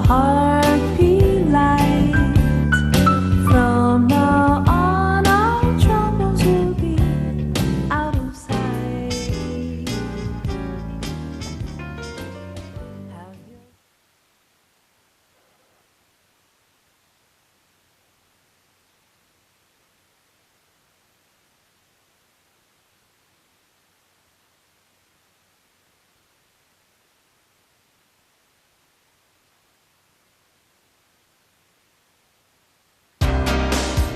heartbeat light. From now on, our troubles will be out of sight. Have you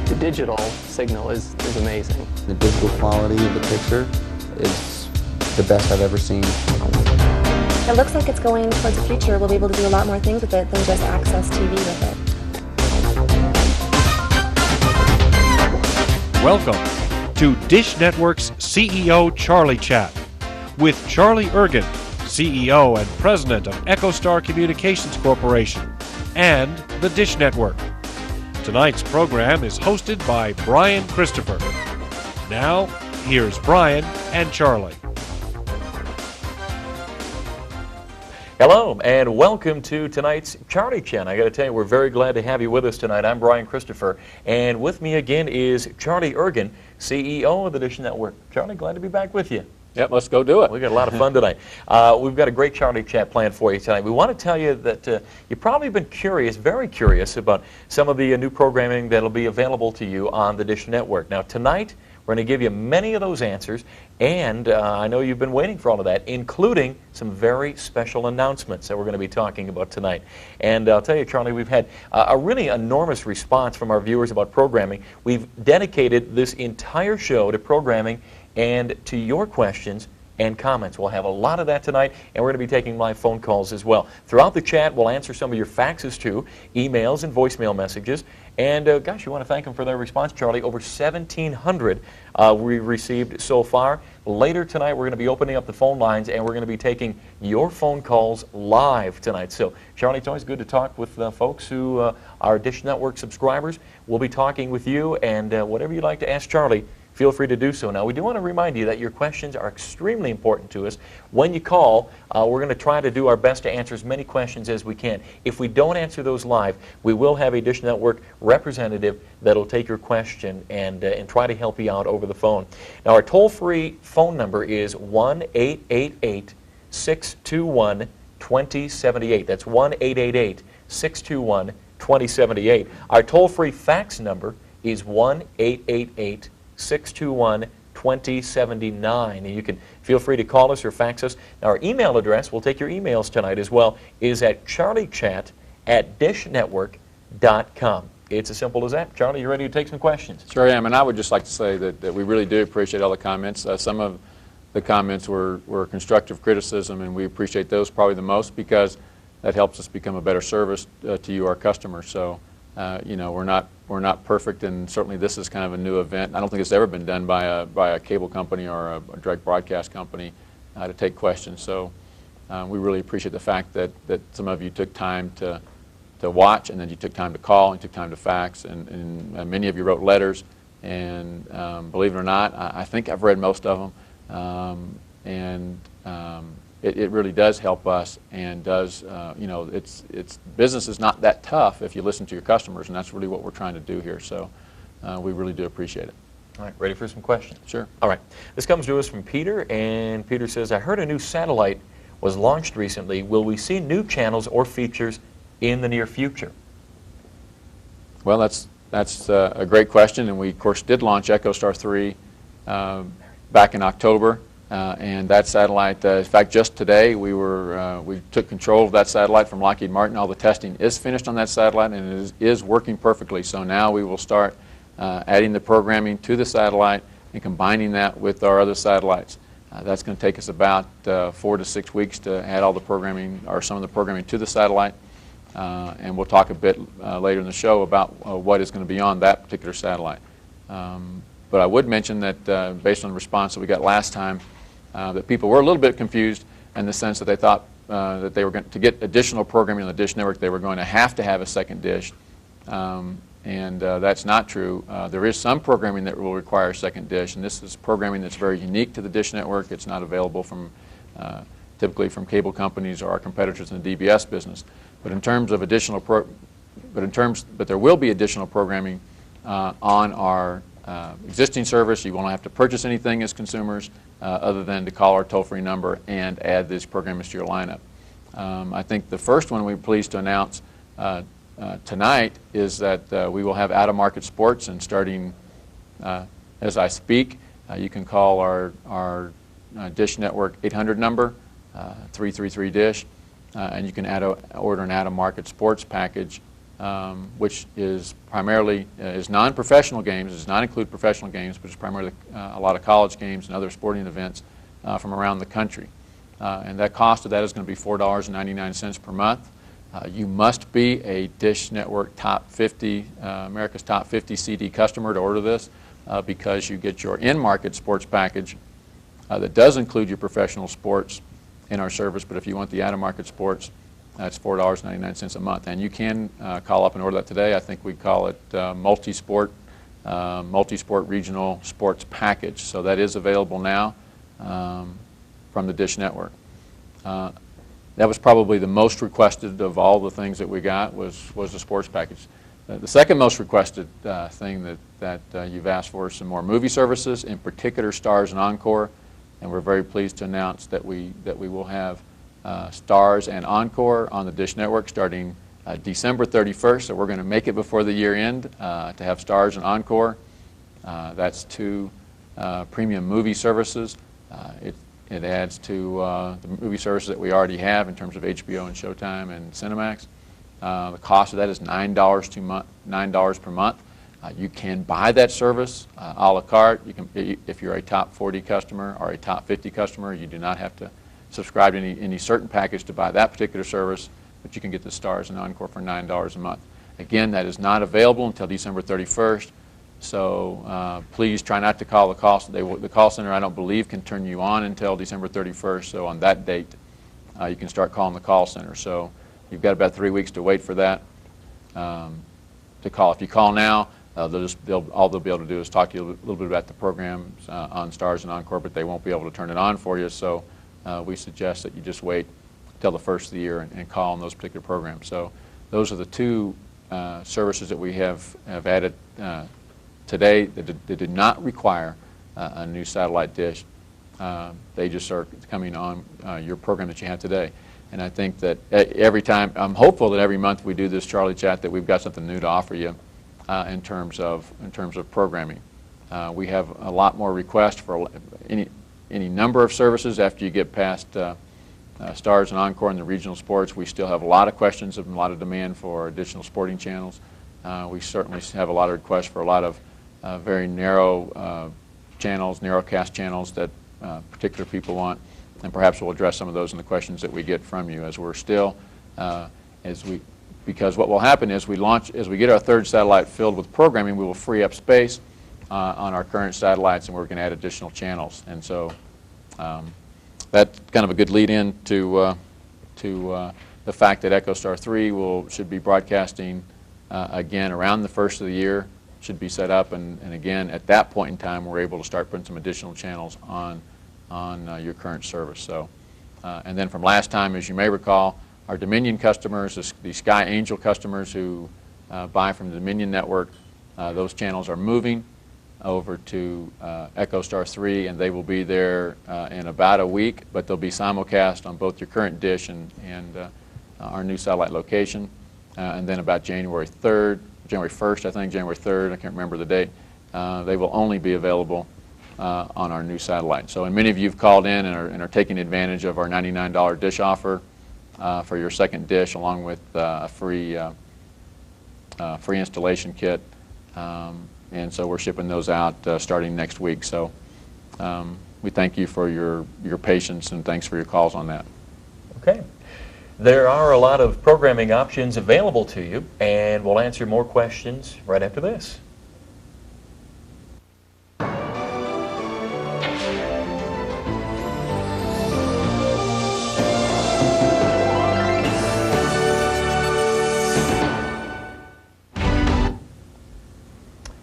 The digital signal is amazing. The digital quality of the picture is the best I've ever seen. It looks like it's going towards the future. We'll be able to do a lot more things with it than just access TV with it. Welcome to Dish Network's CEO Charlie Chat with Charlie Ergen, CEO and President of EchoStar Communications Corporation and the Dish Network. Tonight's program is hosted by Brian Christopher. Now, here's Brian and Charlie. Hello and welcome to tonight's Charlie Chat. I got to tell you, we're very glad to have you with us tonight. I'm Brian Christopher, and with me again is Charlie Ergen, CEO of the Dish Network. Charlie, glad to be back with you. Yep, let's go do it. We got a lot of fun tonight. We've got a great Charlie Chat planned for you tonight. We want to tell you that you've probably been curious, very curious, about some of the new programming that'll be available to you on the Dish Network. Now tonight, we're going to give you many of those answers, and I know you've been waiting for all of that, including some very special announcements that we're going to be talking about tonight. And I'll tell you, Charlie, we've had a really enormous response from our viewers about programming. We've dedicated this entire show to programming and to your questions and comments. We'll have a lot of that tonight, and we're going to be taking live phone calls as well. Throughout the chat, we'll answer some of your faxes too, emails and voicemail messages. And gosh, you want to thank them for their response, Charlie. Over 1,700 we received so far. Later tonight, we're going to be opening up the phone lines, and we're going to be taking your phone calls live tonight. So, Charlie, it's always good to talk with folks who are Dish Network subscribers. We'll be talking with you, and whatever you'd like to ask Charlie, feel free to do so. Now, we do want to remind you that your questions are extremely important to us. When you call, we're going to try to do our best to answer as many questions as we can. If we don't answer those live, we will have a Dish Network representative that'll take your question and try to help you out over the phone. Now, our toll-free phone number is 1-888-621-2078. That's 1-888-621-2078. Our toll-free fax number is 1-888-621-2079. And you can feel free to call us or fax us. Now, our email address, we'll take your emails tonight as well, is at charliechat@dishnetwork.com. It's as simple as that. Charlie, you ready to take some questions? Sure am, and I would just like to say that we really do appreciate all the comments. Some of the comments were constructive criticism, and we appreciate those probably the most because that helps us become a better service to you, our customers. So, you know, we're not perfect, and certainly this is kind of a new event. I don't think it's ever been done by a cable company or a direct broadcast company to take questions. So we really appreciate the fact that some of you took time to watch, and then you took time to call, and you took time to fax, and many of you wrote letters. And believe it or not, I think I've read most of them, it really does help us, and does, you know, it's business is not that tough if you listen to your customers, and that's really what we're trying to do here. So we really do appreciate it. All right, ready for some questions? Sure. All right. This comes to us from Peter, and Peter says, I heard a new satellite was launched recently. Will we see new channels or features in the near future? Well, that's a great question, and we, of course, did launch EchoStar 3 back in October. And that satellite, in fact, just today we took control of that satellite from Lockheed Martin. All the testing is finished on that satellite, and it is working perfectly. So now we will start adding the programming to the satellite and combining that with our other satellites. That's going to take us about 4 to 6 weeks to add all the programming, or some of the programming, to the satellite. And we'll talk a bit later in the show about what is going to be on that particular satellite. But I would mention that based on the response that we got last time, that people were a little bit confused in the sense that they thought that they were going to get additional programming on the Dish Network, they were going to have a second dish. And that's not true. There is some programming that will require a second dish, and this is programming that's very unique to the Dish Network. It's not available from typically from cable companies or our competitors in the DBS business. But in terms of additional but there will be additional programming on our existing service. You won't have to purchase anything as consumers other than to call our toll-free number and add these programs to your lineup. I think the first one we're pleased to announce tonight is that we will have out-of-market sports, and starting as I speak, you can call our Dish Network 800 number, 333-DISH, and you can order an out-of-market sports package, which is primarily is non-professional games. It does not include professional games, but it's primarily a lot of college games and other sporting events from around the country. And that cost of that is going to be $4.99 per month. You must be a Dish Network Top 50, America's Top 50 CD customer to order this because you get your in-market sports package that does include your professional sports in our service, but if you want the out-of-market sports, that's $4.99 a month. And you can call up and order that today. I think we call it multi-sport regional sports package. So that is available now from the Dish Network. That was probably the most requested of all the things that we got was the sports package. The second most requested thing that you've asked for is some more movie services, in particular Stars and Encore. And we're very pleased to announce that we will have Stars and Encore on the Dish Network starting December 31st. So we're going to make it before the year end to have Stars and Encore. That's two premium movie services. It adds to the movie services that we already have in terms of HBO and Showtime and Cinemax. The cost of that is $9 per month. You can buy that service a la carte. You can, if you're a top 40 customer or a top 50 customer, you do not have to subscribe to any certain package to buy that particular service, but you can get the Stars and Encore for $9 a month. Again, that is not available until December 31st, so please try not to call the call center. The call center, I don't believe, can turn you on until December 31st, so on that date, you can start calling the call center. So you've got about 3 weeks to wait for that to call. If you call now, all they'll be able to do is talk to you a little bit about the programs on Stars and Encore, but they won't be able to turn it on for you. So we suggest that you just wait till the first of the year and call on those particular programs. So those are the two services that we have added today that did not require a new satellite dish. They just are coming on your program that you have today. And I think that every time, I'm hopeful that every month we do this Charlie Chat that we've got something new to offer you. In terms of programming. We have a lot more requests for any number of services after you get past Stars and Encore and the regional sports. We still have a lot of questions and a lot of demand for additional sporting channels. We certainly have a lot of requests for a lot of very narrow channels, narrowcast channels that particular people want, and perhaps we'll address some of those in the questions that we get from you as we're still, because what will happen is as we get our third satellite filled with programming, we will free up space on our current satellites, and we're going to add additional channels. And so that's kind of a good lead-in to the fact that EchoStar 3 should be broadcasting again around the first of the year, should be set up, and again at that point in time we're able to start putting some additional channels on your current service. So, and then from last time, as you may recall, our Dominion customers, the Sky Angel customers who buy from the Dominion network, those channels are moving over to EchoStar 3, and they will be there in about a week, but they'll be simulcast on both your current dish and our new satellite location. And then about January 1st, I think, January 3rd, I can't remember the date, they will only be available on our new satellite. So, and many of you have called in and are taking advantage of our $99 dish offer for your second dish, along with a free installation kit, and so we're shipping those out starting next week. So we thank you for your patience, and thanks for your calls on that. Okay. There are a lot of programming options available to you, and we'll answer more questions right after this.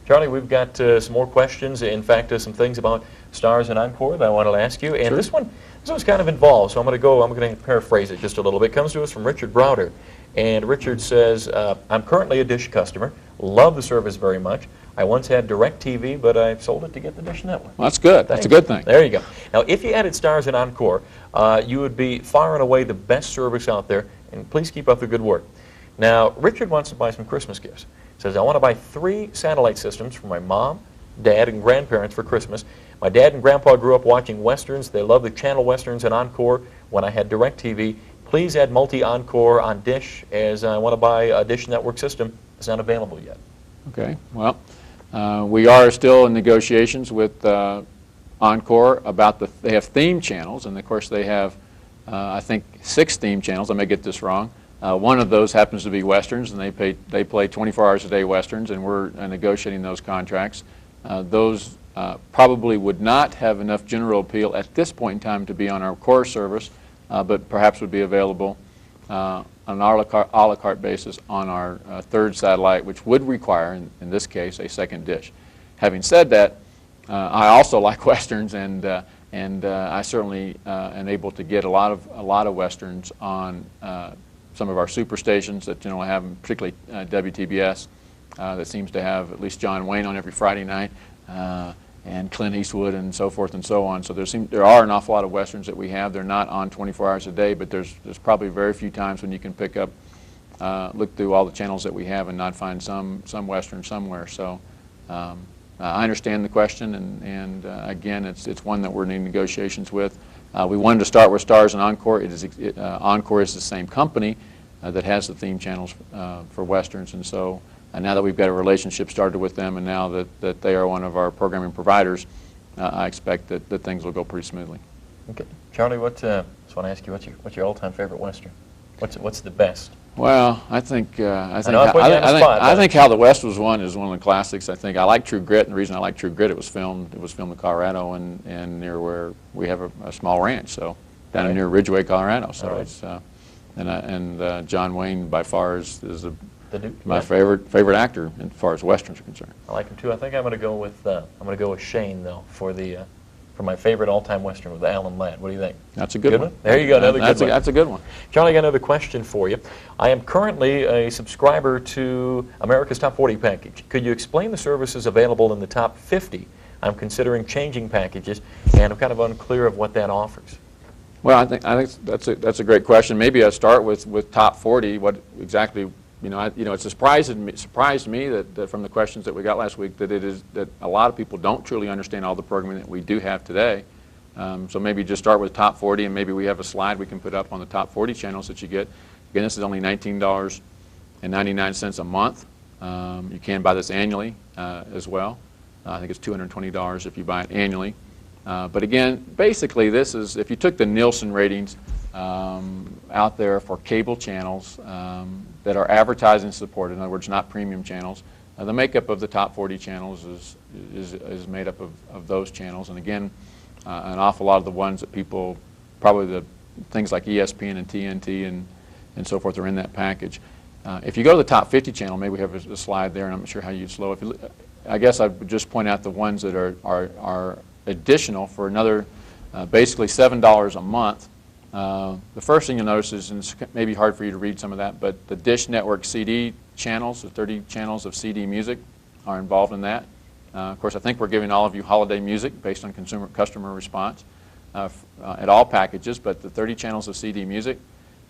Charlie, we've got some more questions. In fact, some things about Stars and Encore that I wanted to ask you. And this one's kind of involved, so I'm going to paraphrase it just a little bit. It comes to us from Richard Browder. And Richard says, I'm currently a Dish customer. Love the service very much. I once had DirecTV, but I sold it to get the Dish Network. Well, that's good. That's a good thing. There you go. Now, if you added Stars and Encore, you would be far and away the best service out there, and please keep up the good work. Now, Richard wants to buy some Christmas gifts. He says, I want to buy 3 satellite systems for my mom, dad, and grandparents for Christmas. My dad and grandpa grew up watching Westerns. They love the channel Westerns and Encore when I had DirecTV. Please add multi-Encore on Dish, as I want to buy a Dish Network system. It's not available yet. Okay. Well, we are still in negotiations with Encore about they have theme channels, and of course they have, I think, 6 theme channels. I may get this wrong. One of those happens to be Westerns, and they play 24 hours a day Westerns, and we're negotiating those contracts. Those probably would not have enough general appeal at this point in time to be on our core service, but perhaps would be available on an a la carte basis on our 3rd satellite, which would require, in this case, a second dish. Having said that, I also like Westerns, and I certainly am able to get a lot of Westerns on some of our super stations that generally have, particularly WTBS, that seems to have at least John Wayne on every Friday night, and Clint Eastwood, and so forth and so on. So there are an awful lot of Westerns that we have. They're not on 24 hours a day, but there's probably very few times when you can pick up, look through all the channels that we have and not find some Western somewhere. So I understand the question, and again, it's one that we're in negotiations with. We wanted to start with Stars and Encore. Encore is the same company that has the theme channels for Westerns, and so now that we've got a relationship started with them, and now that they are one of our programming providers, I expect that things will go pretty smoothly. Okay, Charlie, I just want to ask you, what's your all-time favorite Western? What's the best? Well, I think How the West Was Won is one of the classics. I like True Grit, and the reason I like True Grit, it was filmed in Colorado and near where we have a small ranch, so down near Ridgeway, Colorado. So it's John Wayne by far is my favorite actor as far as Westerns are concerned. I like him too. I think I'm going to go with Shane though for my favorite all-time Western with Alan Ladd. What do you think? That's a good one. There you go, another good one. That's a good one. Charlie, I got another question for you. I am currently a subscriber to America's Top 40 package. Could you explain the services available in the Top 50? I'm considering changing packages, and I'm kind of unclear of what that offers. Well, I think that's a great question. Maybe I'll start with Top 40. What exactly? It surprised me that from the questions that we got last week that a lot of people don't truly understand all the programming that we do have today. So maybe just start with Top 40, and maybe we have a slide we can put up on the Top 40 channels that you get. Again, this is only $19.99 a month. You can buy this annually as well. I think it's $220 if you buy it annually. But again, basically this is, if you took the Nielsen ratings out there for cable channels that are advertising supported, in other words, not premium channels, the makeup of the Top 40 channels is made up of those channels. And again, an awful lot of the ones that people, probably the things like ESPN and TNT and so forth are in that package. If you go to the Top 50 channel, maybe we have a slide there, and I'm not sure how you'd slow. I guess I would just point out the ones that are additional for another basically $7 a month. The first thing you'll notice is, and it's maybe hard for you to read some of that, but the Dish Network CD channels, the 30 channels of CD music are involved in that. Of course, I think we're giving all of you holiday music based on customer response at all packages, but the 30 channels of CD music,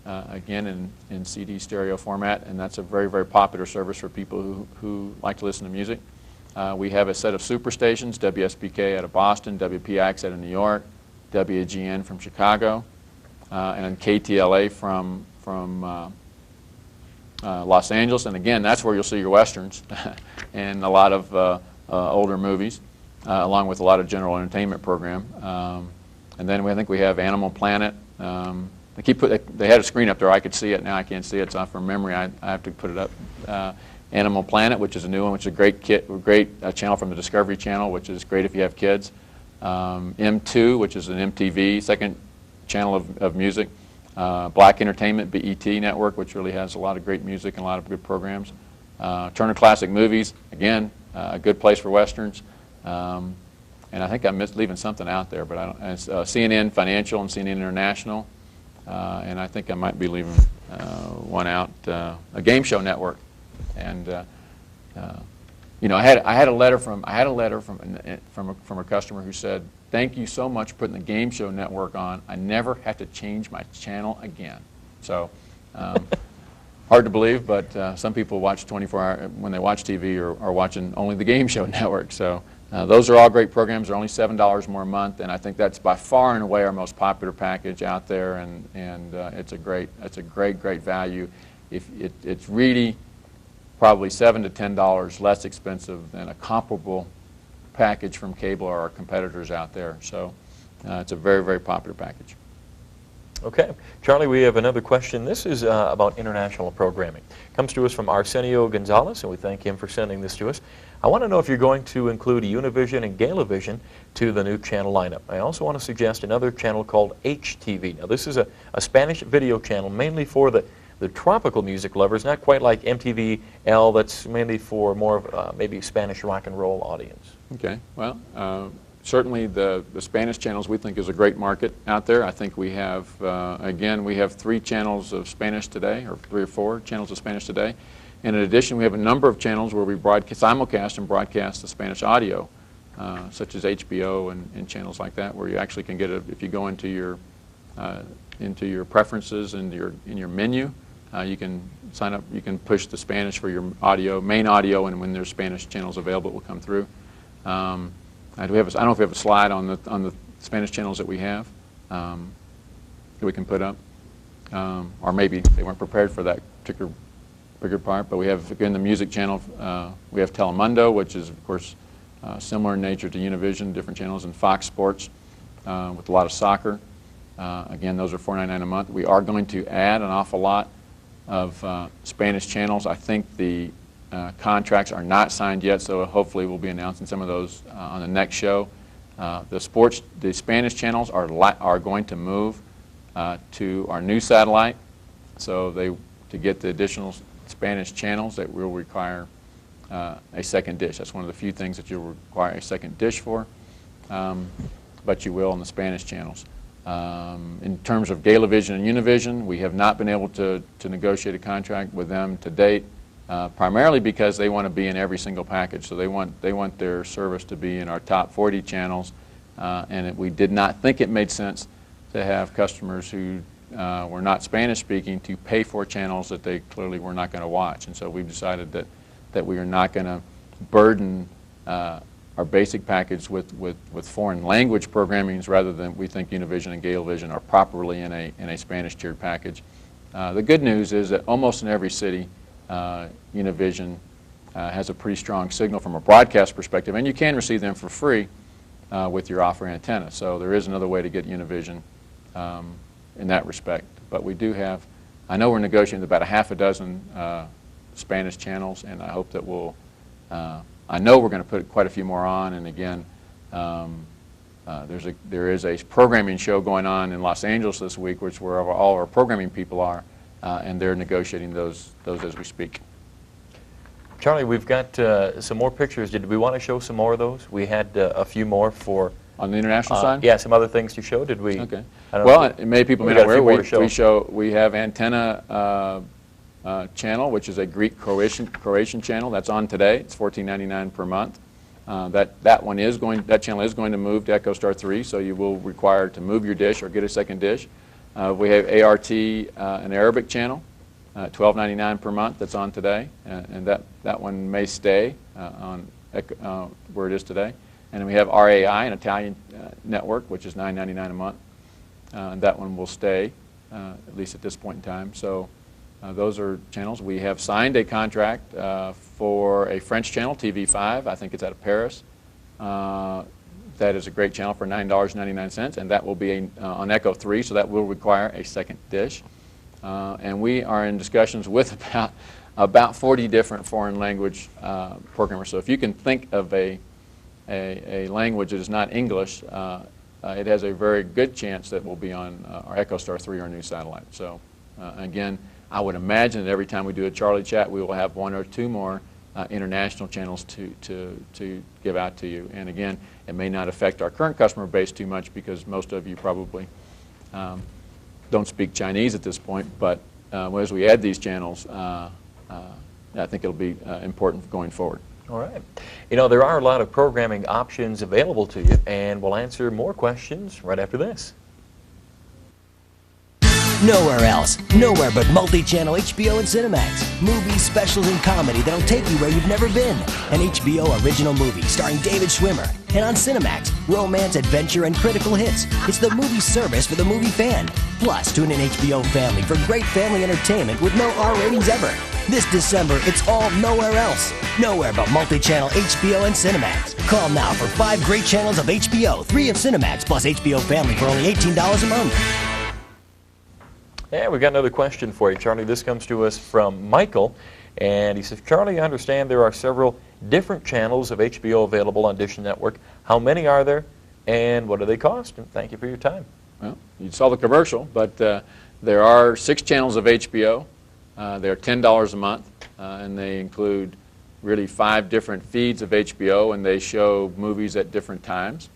again in CD stereo format, and that's a very, very popular service for people who like to listen to music. We have a set of super stations, WSBK out of Boston, WPIX out of New York, WGN from Chicago, and KTLA from Los Angeles. And again, that's where you'll see your Westerns and a lot of older movies, along with a lot of general entertainment program. And then I think we have Animal Planet. They had a screen up there. I could see it. Now I can't see it, so from memory I have to put it up. Animal Planet, which is a new one, which is a great channel from the Discovery Channel, which is great if you have kids. M2, which is an MTV, second channel of music. Black Entertainment, BET Network, which really has a lot of great music and a lot of good programs. Turner Classic Movies, again, a good place for Westerns. And I think I'm leaving something out there, but I don't. CNN Financial and CNN International. and I think I might be leaving one out, a game show network. And you know, I had a letter from a customer who said, "Thank you so much for putting the game show network on. I never had to change my channel again." So hard to believe, but some people watch 24-hour when they watch TV are watching only the game show network. So those are all great programs. They're only $7 more a month, and I think that's by far and away our most popular package out there. And it's a great value. It's really probably $7 to $10 less expensive than a comparable package from cable or our competitors out there. So it's a very popular package. Okay. Charlie, we have another question. This is about international programming. Comes to us from Arsenio Gonzalez, and we thank him for sending this to us. I want to know if you're going to include Univision and Galavision to the new channel lineup. I also want to suggest another channel called HTV. Now, this is a Spanish video channel mainly for the tropical music lovers, not quite like MTV-L, that's mainly for more of maybe Spanish rock and roll audience. Okay. Well, certainly the Spanish channels we think is a great market out there. I think we have, again, we have 3 channels of Spanish today, or 3 or 4 channels of Spanish today. And in addition, we have a number of channels where we simulcast and broadcast the Spanish audio, such as HBO and channels like that, where you actually can get if you go into your preferences and in your menu, you can sign up. You can push the Spanish for your main audio, and when there's Spanish channels available, it will come through. I don't know if we have a slide on the Spanish channels that we have that we can put up, or maybe they weren't prepared for that particular part. But we have, again, the music channel. We have Telemundo, which is of course similar in nature to Univision, different channels, and Fox Sports with a lot of soccer. Again, those are $4.99 a month. We are going to add an awful lot of Spanish channels. I think the contracts are not signed yet, so hopefully we'll be announcing some of those on the next show. The Spanish channels are going to move to our new satellite, so to get the additional Spanish channels, that will require a second dish. That's one of the few things that you'll require a second dish for, but you will on the Spanish channels. In terms of Galavision and Univision, we have not been able to negotiate a contract with them to date, primarily because they want to be in every single package. So they want their service to be in our top 40 channels, and we did not think it made sense to have customers who were not Spanish speaking to pay for channels that they clearly were not going to watch. And so we've decided that we are not going to burden our basic package with foreign language programmings, rather than we think Univision and Galavision are properly in a Spanish tiered package. The good news is that almost in every city, Univision has a pretty strong signal from a broadcast perspective, and you can receive them for free with your offer antenna. So there is another way to get Univision in that respect. But we do have, I know we're negotiating about a half a dozen Spanish channels, and I hope that I know we're going to put quite a few more on. And again, there is a programming show going on in Los Angeles this week, which where all our programming people are, and they're negotiating those as we speak. Charlie, we've got some more pictures. Did we want to show some more of those? We had a few more for... On the international side? Yeah, some other things to show. Did we? Okay. Well, many people may not aware, we have Antenna channel, which is a Greek-Croatian channel. That's on today. It's $14.99 per month. That channel is going to move to EchoStar 3, so you will require to move your dish or get a second dish. We have ART, an Arabic channel, $12.99 per month. That's on today, and that one may stay on where it is today. And then we have RAI, an Italian network, which is $9.99 a month. And that one will stay, at least at this point in time. So those are channels. We have signed a contract for a French channel, TV5. I think it's out of Paris. That is a great channel for $9.99, and that will be on Echo 3, so that will require a second dish. And we are in discussions with about 40 different foreign language programmers. So if you can think of a language that is not English, it has a very good chance that we'll be on our EchoStar 3, our new satellite. So again, I would imagine that every time we do a Charlie Chat, we will have 1 or 2 more international channels to give out to you. And again, it may not affect our current customer base too much, because most of you probably don't speak Chinese at this point, but as we add these channels, I think it'll be important going forward. All right. You know, there are a lot of programming options available to you, and we'll answer more questions right after this. Nowhere else, nowhere but multi-channel HBO and Cinemax. Movies, specials, and comedy that'll take you where you've never been. An HBO original movie starring David Schwimmer. And on Cinemax, romance, adventure, and critical hits. It's the movie service for the movie fan. Plus, tune in HBO Family for great family entertainment with no R ratings ever. This December, it's all nowhere else. Nowhere but multi-channel HBO and Cinemax. Call now for 5 great channels of HBO, 3 of Cinemax, plus HBO Family for only $18 a month. Yeah, we've got another question for you, Charlie. This comes to us from Michael, and he says, Charlie, I understand there are several different channels of HBO available on Dish Network. How many are there, and what do they cost? And thank you for your time. Well, you saw the commercial, but there are 6 channels of HBO. They're $10 a month, and they include really 5 different feeds of HBO, and they show movies at different times,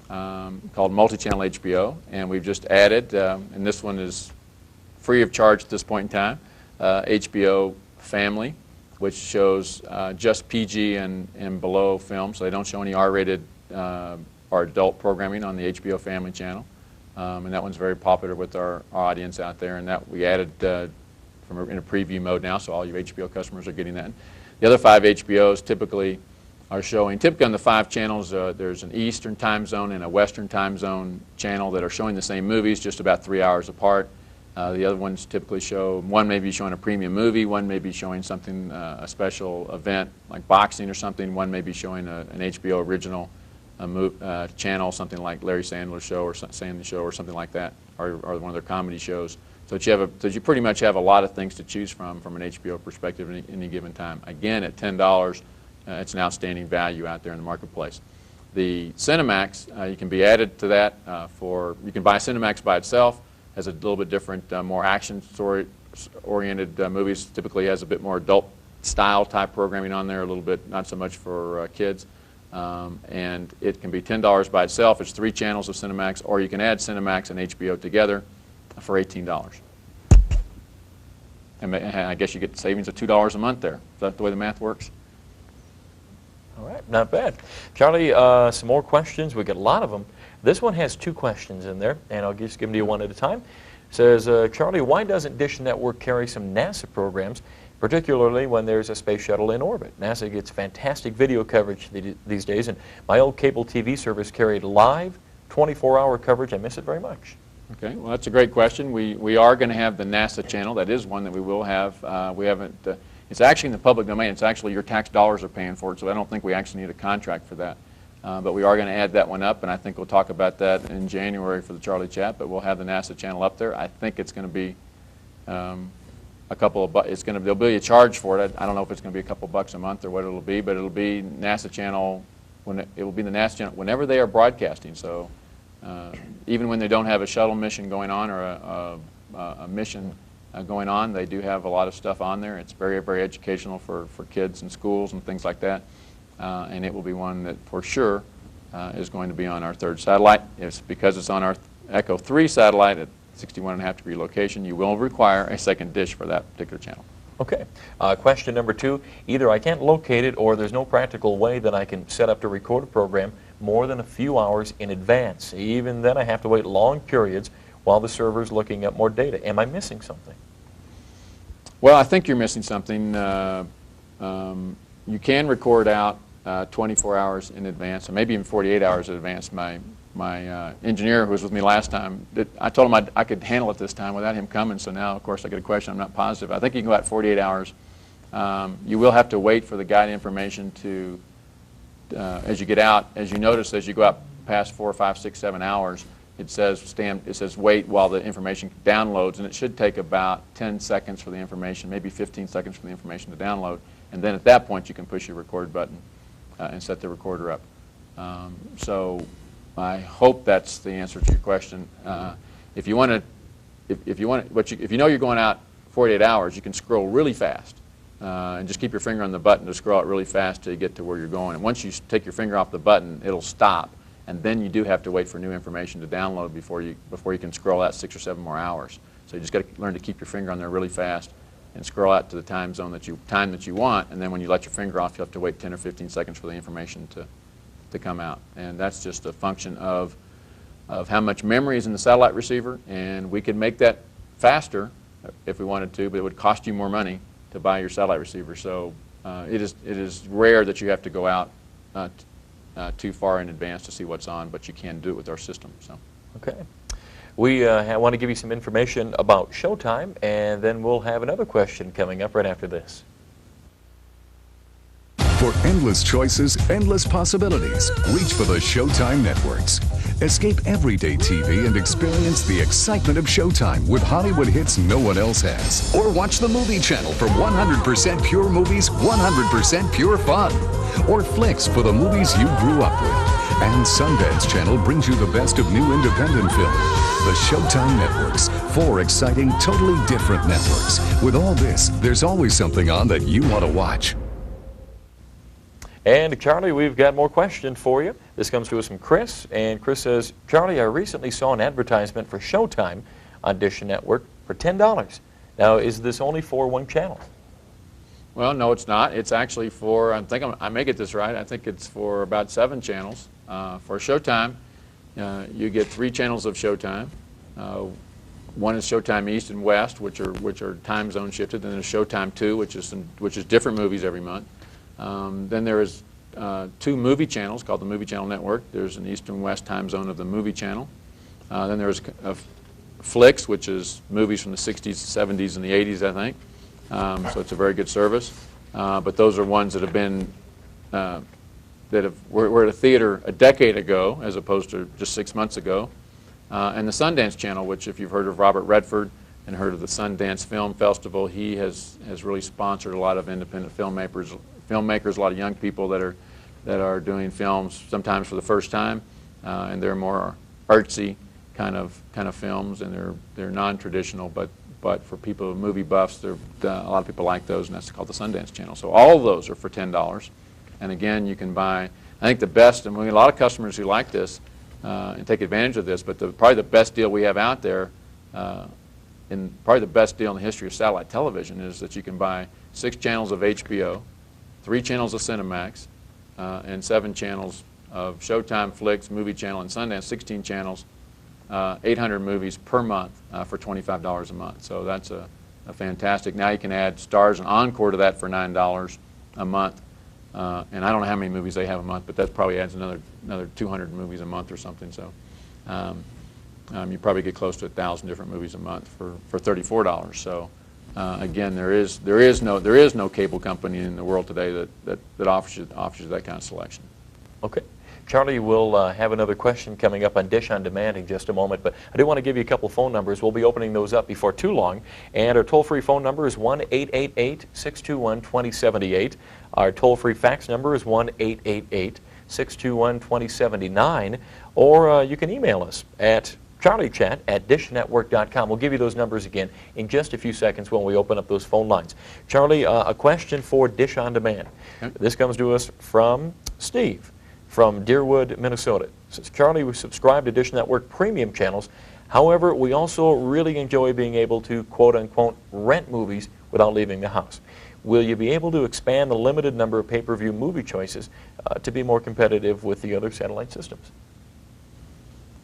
called multi-channel HBO. And we've just added, and this one is free of charge at this point in time, HBO Family, which shows just PG and below films, so they don't show any R-rated or adult programming on the HBO Family channel. And that one's very popular with our audience out there, and that we added in a preview mode now, so all your HBO customers are getting that. The other 5 HBOs typically are showing, typically on the 5 channels, there's an Eastern time zone and a Western time zone channel that are showing the same movies, just about 3 hours apart. The other ones typically show, one may be showing a premium movie, one may be showing something, a special event like boxing or something, one may be showing an HBO original channel, something like Larry Sandler's Show or Sandy Show or something like that, or one of their comedy shows. So you pretty much have a lot of things to choose from an HBO perspective at any given time. Again, at $10, it's an outstanding value out there in the marketplace. The Cinemax, you can be added to that you can buy Cinemax by itself. Has a little bit different, more action-oriented movies. Typically has a bit more adult-style type programming on there, a little bit not so much for kids. And it can be $10 by itself. It's 3 channels of Cinemax, or you can add Cinemax and HBO together for $18. And I guess you get savings of $2 a month there. Is that the way the math works? All right, not bad. Charlie, some more questions. We got a lot of them. This one has 2 questions in there, and I'll just give them to you one at a time. It says, Charlie, why doesn't Dish Network carry some NASA programs, particularly when there's a space shuttle in orbit? NASA gets fantastic video coverage these days, and my old cable TV service carried live 24-hour coverage. I miss it very much. Okay, well, that's a great question. We are going to have the NASA channel. That is one that we will have. We haven't. It's actually in the public domain. It's actually your tax dollars are paying for it, so I don't think we actually need a contract for that. But we are going to add that one up, and I think we'll talk about that in January for the Charlie Chat. But we'll have the NASA channel up there. I think it's going to be a couple of bucks. There'll be a charge for it. I don't know if it's going to be a couple bucks a month or what it'll be, but it'll be NASA channel. It will be the NASA channel whenever they are broadcasting. So even when they don't have a shuttle mission going on or a mission going on, they do have a lot of stuff on there. It's very, very educational for kids and schools and things like that. And it will be one that for sure is going to be on our 3rd satellite. Because it's on our Echo 3 satellite at 61.5-degree location, you will require a second dish for that particular channel. Okay. Question number 2, either I can't locate it or there's no practical way that I can set up to record a program more than a few hours in advance. Even then I have to wait long periods while the server's looking up more data. Am I missing something? Well, I think you're missing something. You can record out 24 hours in advance, or maybe even 48 hours in advance. My engineer who was with me last time, I told him I could handle it this time without him coming, so now, of course, I get a question. I'm not positive. I think you can go out 48 hours. You will have to wait for the guide information to, as you get out, as you notice, as you go out past 4, 5, 6, 7 hours, it says wait while the information downloads, and it should take about 10 seconds for the information, maybe 15 seconds for the information to download, and then at that point you can push your record button and set the recorder up. So I hope that's the answer to your question. If you know you're going out 48 hours, you can scroll really fast and just keep your finger on the button to scroll out really fast till you get to where you're going. And once you take your finger off the button, it'll stop, and then you do have to wait for new information to download before you can scroll out 6 or 7 more hours. So you just got to learn to keep your finger on there really fast and scroll out to the time that you want, and then when you let your finger off, you have to wait 10 or 15 seconds for the information to come out. And that's just a function of how much memory is in the satellite receiver, and we could make that faster if we wanted to, but it would cost you more money to buy your satellite receiver. So it is rare that you have to go out too far in advance to see what's on, but you can do it with our system. So. Okay. We want to give you some information about Showtime, and then we'll have another question coming up right after this. For endless choices, endless possibilities, reach for the Showtime networks. Escape everyday TV and experience the excitement of Showtime with Hollywood hits no one else has. Or watch the Movie Channel for 100% pure movies, 100% pure fun. Or Flicks for the movies you grew up with. And Sundance Channel brings you the best of new independent film. The Showtime networks, 4 exciting, totally different networks. With all this, there's always something on that you want to watch. And Charlie, we've got more questions for you. This comes to us from Chris, and Chris says, Charlie, I recently saw an advertisement for Showtime on Dish Network for $10. Now, is this only for one channel? Well, no, it's not. It's actually for, I may get this right, I think it's for about 7 channels. For Showtime, you get 3 channels of Showtime. One is Showtime East and West, which are time zone shifted. Then there's Showtime 2, which is different movies every month. Then there is 2 movie channels called the Movie Channel Network. There's an East and West time zone of the movie channel. Then there's Flicks, which is movies from the 60s, 70s, and the 80s, I think. So it's a very good service. But those are ones that have been were at a theater a decade ago, as opposed to just 6 months ago. And the Sundance Channel, which, if you've heard of Robert Redford and heard of the Sundance Film Festival, he has really sponsored a lot of independent filmmakers, a lot of young people that are doing films sometimes for the first time, and they're more artsy kind of films, and they're non-traditional, but for people, movie buffs, a lot of people like those, and that's called the Sundance Channel. So all of those are for $10, and again, you can buy, I think the best, and we have a lot of customers who like this and take advantage of this, but probably the best deal we have out there, and probably the best deal in the history of satellite television, is that you can buy 6 channels of HBO, 3 channels of Cinemax, and 7 channels of Showtime, Flicks, Movie Channel, and Sundance, 16 channels, 800 movies per month for $25 a month. So that's a fantastic. Now you can add Stars and Encore to that for $9 a month. And I don't know how many movies they have a month, but that probably adds another 200 movies a month or something. So you probably get close to 1,000 different movies a month for $34. So again, there is no cable company in the world today that offers you that kind of selection. Okay. Charlie, we'll have another question coming up on Dish on Demand in just a moment, but I do want to give you a couple phone numbers. We'll be opening those up before too long, and our toll-free phone number is 1-888-621-2078. Our toll-free fax number is 1-888-621-2079, or you can email us at charliechat@dishnetwork.com. We'll give you those numbers again in just a few seconds when we open up those phone lines. Charlie, a question for Dish on Demand. Okay. This comes to us from Steve from Deerwood, Minnesota. It says, Charlie, we subscribe to Dish Network premium channels. However, we also really enjoy being able to, quote-unquote, rent movies without leaving the house. Will you be able to expand the limited number of pay-per-view movie choices to be more competitive with the other satellite systems?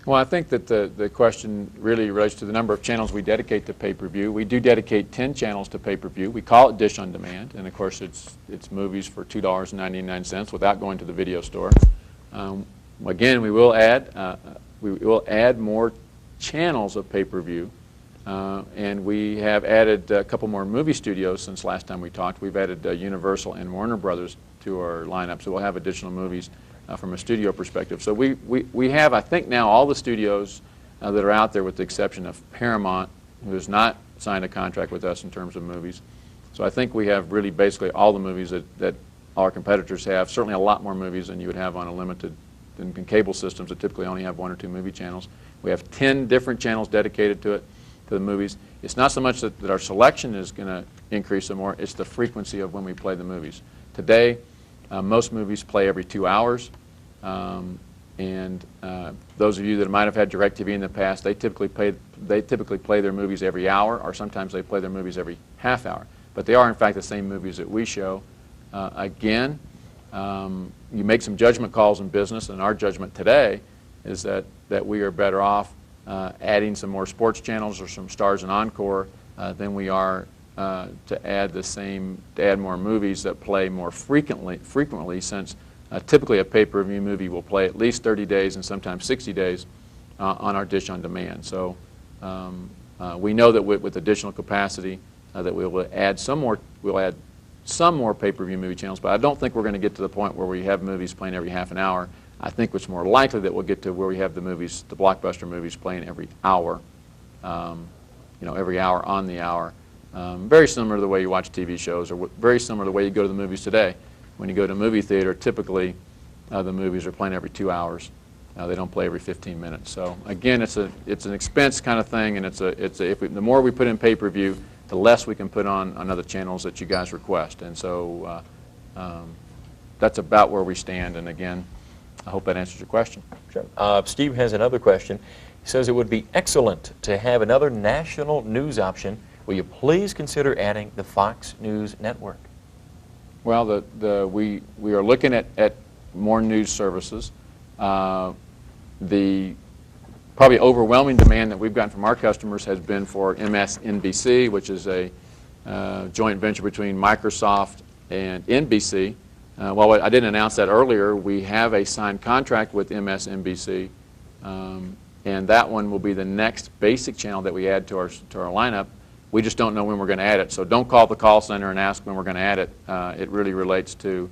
Well, I think that the question really relates to the number of channels we dedicate to pay-per-view. We do dedicate 10 channels to pay-per-view. We call it Dish on Demand, and of course it's movies for $2.99 without going to the video store. Again, we will add more channels of pay-per-view, and we have added a couple more movie studios since last time we talked. We've added Universal and Warner Brothers to our lineup, so we'll have additional movies from a studio perspective. So we have, I think now, all the studios that are out there, with the exception of Paramount, who has not signed a contract with us in terms of movies. So I think we have really basically all the movies that our competitors have, certainly a lot more movies than you would have on a limited, in cable systems that typically only have 1 or 2 movie channels. We have 10 different channels dedicated to the movies. It's not so much that our selection is going to increase some more, it's the frequency of when we play the movies. Today, most movies play every 2 hours. And those of you that might have had DirecTV in the past, they typically play their movies every hour, or sometimes they play their movies every half hour. But they are, in fact, the same movies that we show. Again, you make some judgment calls in business, and our judgment today is that we are better off adding some more sports channels or some Stars and Encore than we are to add more movies that play more frequently, since typically a pay-per-view movie will play at least 30 days and sometimes 60 days on our Dish on Demand. So we know that with additional capacity that we'll add some more pay-per-view movie channels, but I don't think we're going to get to the point where we have movies playing every half an hour. I think it's more likely that we'll get to where we have the blockbuster movies playing every hour, every hour on the hour. Very similar to the way you watch TV shows, or very similar to the way you go to the movies today. When you go to a movie theater, typically the movies are playing every 2 hours. They don't play every 15 minutes. So again, it's an expense kind of thing, and the more we put in pay-per-view, the less we can put on other channels that you guys request. And so that's about where we stand. And again, I hope that answers your question. Sure. Steve has another question. He says, it would be excellent to have another national news option. Will you please consider adding the Fox News Network? Well, we are looking at more news services. The probably overwhelming demand that we've gotten from our customers has been for MSNBC, which is a joint venture between Microsoft and NBC. Well, I didn't announce that earlier. We have a signed contract with MSNBC, and that one will be the next basic channel that we add to our lineup. We just don't know when we're going to add it. So don't call the call center and ask when we're going to add it. It really relates to,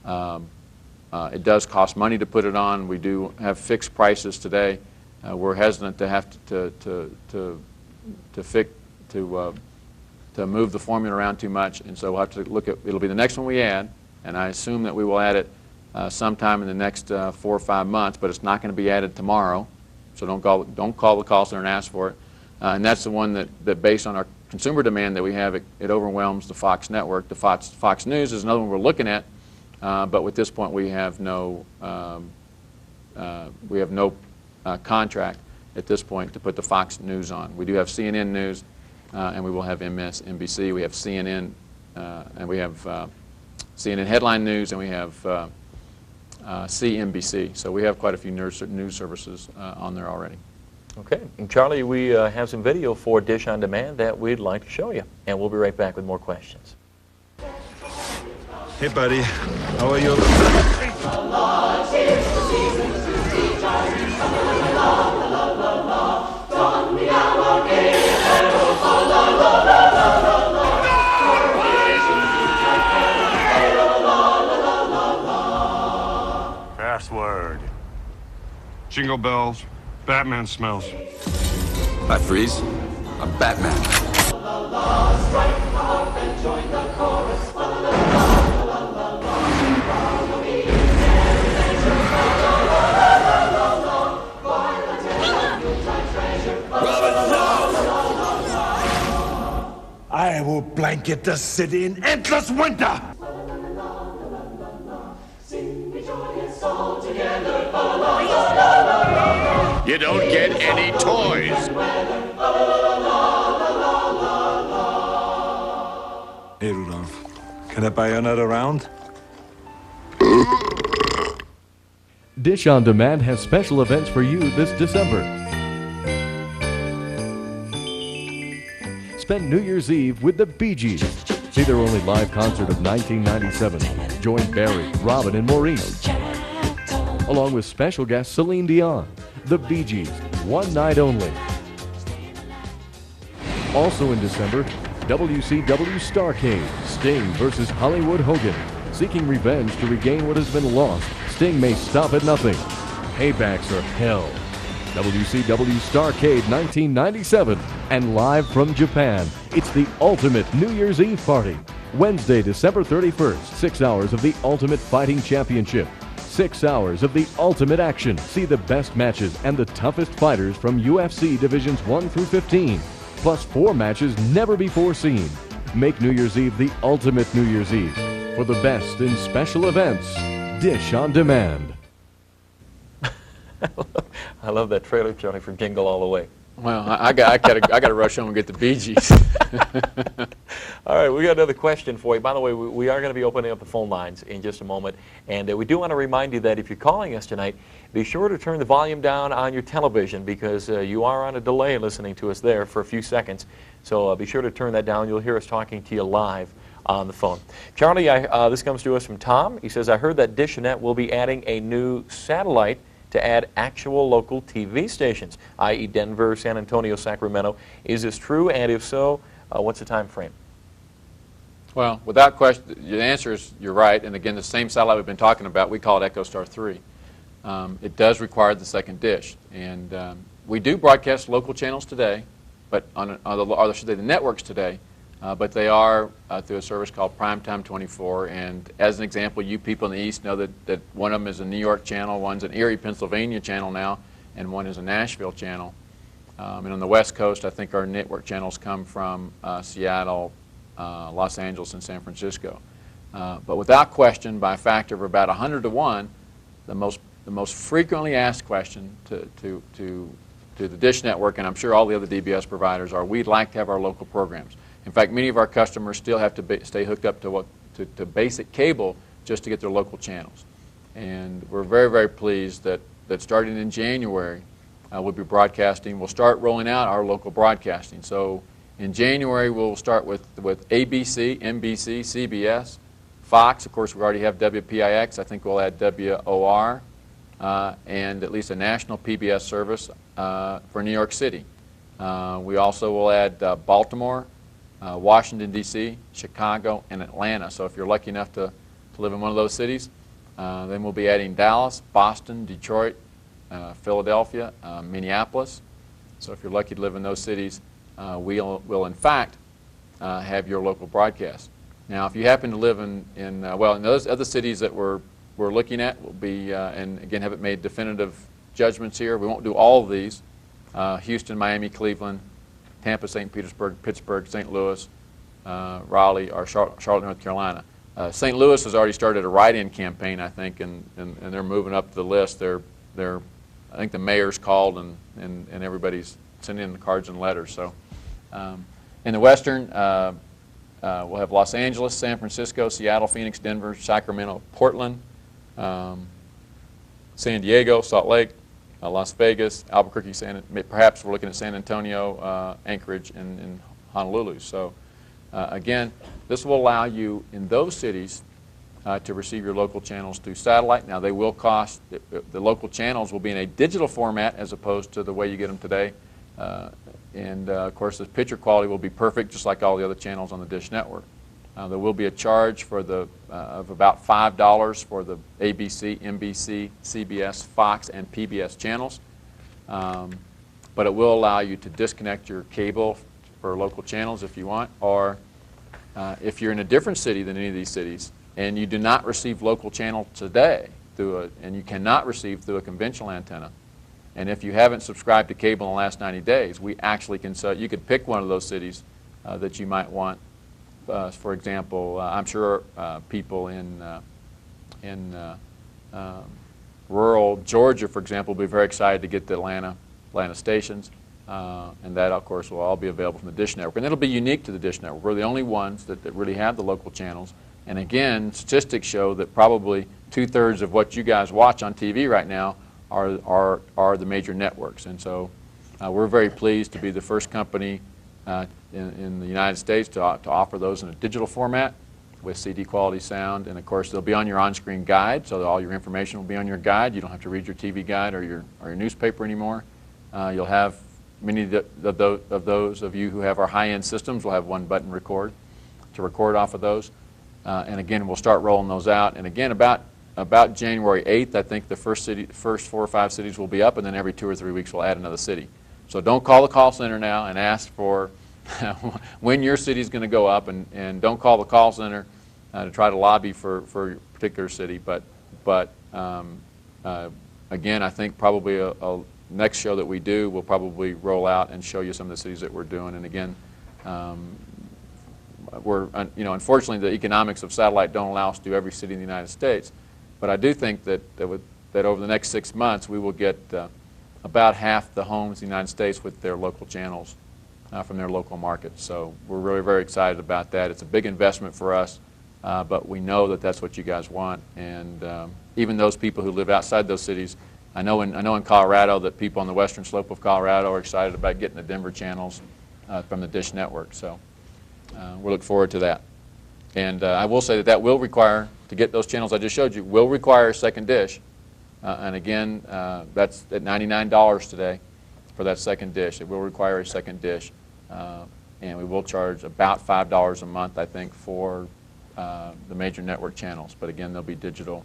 it does cost money to put it on. We do have fixed prices today. We're hesitant to have to move the formula around too much, and so we'll have to look at, it'll be the next one we add, and I assume that we will add it sometime in the next 4 or 5 months, but it's not going to be added tomorrow. So don't call the call center and ask for it. And that's the one that based on our consumer demand that we have, it overwhelms the Fox network. The Fox News is another one we're looking at, but at this point we have no contract at this point to put the Fox News on. We do have CNN News, and we will have MSNBC. We have CNN, and we have CNN Headline News, and we have CNBC. So we have quite a few news services on there already. Okay. And Charlie, we have some video for Dish on Demand that we'd like to show you, and we'll be right back with more questions. Hey, buddy. How are you? Password. Jingle bells. Batman smells. Hi, Freeze. I'm Batman. I will blanket the city in endless winter. You don't get any toys. Hey, Rudolph. Can I buy another round? Dish on Demand has special events for you this December. Spend New Year's Eve with the Bee Gees. See their only live concert of 1997. Join Barry, Robin, and Maureen, along with special guest Celine Dion. The Bee Gees, one night only. Also in December, WCW Starrcade, Sting versus Hollywood Hogan. Seeking revenge to regain what has been lost, Sting may stop at nothing. Paybacks are hell. WCW Starrcade 1997, and live from Japan, it's the ultimate New Year's Eve party. Wednesday, December 31st, 6 hours of the Ultimate Fighting Championship. 6 hours of the ultimate action. See the best matches and the toughest fighters from UFC Divisions 1 through 15. Plus 4 matches never before seen. Make New Year's Eve the ultimate New Year's Eve. For the best in special events, Dish on Demand. I love that trailer, Charlie, from Jingle All the Way. Well, I got to rush home and get the Bee Gees. All right, we got another question for you. By the way, we are going to be opening up the phone lines in just a moment, and we do want to remind you that if you're calling us tonight, be sure to turn the volume down on your television because you are on a delay listening to us there for a few seconds. So be sure to turn that down. You'll hear us talking to you live on the phone. Charlie, this comes to us from Tom. He says, I heard that DishNet will be adding a new satellite to add actual local TV stations, i.e. Denver, San Antonio, Sacramento. Is this true? And if so, what's the time frame? Well, without question, the answer is you're right. And again, the same satellite we've been talking about, we call it EchoStar 3. It does require the second dish. And we do broadcast local channels today, but or should say the networks today, but they are through a service called Primetime 24. And as an example, you people in the East know that one of them is a New York channel, one's an Erie, Pennsylvania channel now, and one is a Nashville channel. And on the West Coast, I think our network channels come from Seattle, Los Angeles, and San Francisco. But without question, by a factor of about 100 to 1, the most frequently asked question to the Dish Network, and I'm sure all the other DBS providers, are we'd like to have our local programs. In fact, many of our customers still have to stay hooked up to basic cable just to get their local channels. And we're very, very pleased that starting in January, we'll be broadcasting. We'll start rolling out our local broadcasting. So in January, we'll start with ABC, NBC, CBS, Fox. Of course, we already have WPIX. I think we'll add WOR, and at least a national PBS service for New York City. We also will add Baltimore, Washington, D.C., Chicago, and Atlanta. So if you're lucky enough to live in one of those cities, then we'll be adding Dallas, Boston, Detroit, Philadelphia, Minneapolis. So if you're lucky to live in those cities, we'll in fact have your local broadcast. Now, if you happen to live in those other cities that we're looking at, we'll be, and again, haven't made definitive judgments here. We won't do all of these. Houston, Miami, Cleveland, Tampa, St. Petersburg, Pittsburgh, St. Louis, Raleigh, or Charlotte, North Carolina. St. Louis has already started a write-in campaign, I think, and they're moving up the list. I think the mayor's called and everybody's sending in the cards and letters. So, in the Western, we'll have Los Angeles, San Francisco, Seattle, Phoenix, Denver, Sacramento, Portland, San Diego, Salt Lake, Las Vegas, Albuquerque, perhaps we're looking at San Antonio, Anchorage, and Honolulu. So again, this will allow you in those cities to receive your local channels through satellite. Now they will cost, the local channels will be in a digital format as opposed to the way you get them today. And of course the picture quality will be perfect just like all the other channels on the Dish Network. There will be a charge for of about $5 for the ABC, NBC, CBS, Fox, and PBS channels. But it will allow you to disconnect your cable for local channels if you want, or if you're in a different city than any of these cities and you do not receive local channel today and you cannot receive through a conventional antenna, and if you haven't subscribed to cable in the last 90 days, we actually can you could pick one of those cities that you might want. For example, I'm sure people in rural Georgia, for example, will be very excited to get the Atlanta stations, and that, of course, will all be available from the Dish Network. And it'll be unique to the Dish Network. We're the only ones that really have the local channels. And again, statistics show that probably 2/3 of what you guys watch on TV right now are the major networks. And so we're very pleased to be the first company in the United States to offer those in a digital format with CD quality sound, and of course they'll be on your on-screen guide, so that all your information will be on your guide. You don't have to read your TV guide or your newspaper anymore. You'll have many of those of you who have our high-end systems will have one button record to record off of those, and again we'll start rolling those out. And again, about January 8th, I think the first 4 or 5 cities will be up, and then every 2 or 3 weeks we'll add another city. So don't call the call center now and ask for when your city is going to go up, and don't call the call center to try to lobby for your particular city. But again, I think probably a next show that we do will probably roll out and show you some of the cities that we're doing. And again, unfortunately the economics of satellite don't allow us to do every city in the United States. But I do think that that over the next 6 months we will get about half the homes in the United States with their local channels from their local markets. So we're really very excited about that. It's a big investment for us, but we know that that's what you guys want. And even those people who live outside those cities, I know in Colorado that people on the western slope of Colorado are excited about getting the Denver channels from the Dish Network. So we look forward to that. And I will say that that will require, to get those channels I just showed you, will require a second dish. And again, that's at $99 today for that second dish. It will require a second dish. And we will charge about $5 a month, I think, for the major network channels. But again, they'll be digital.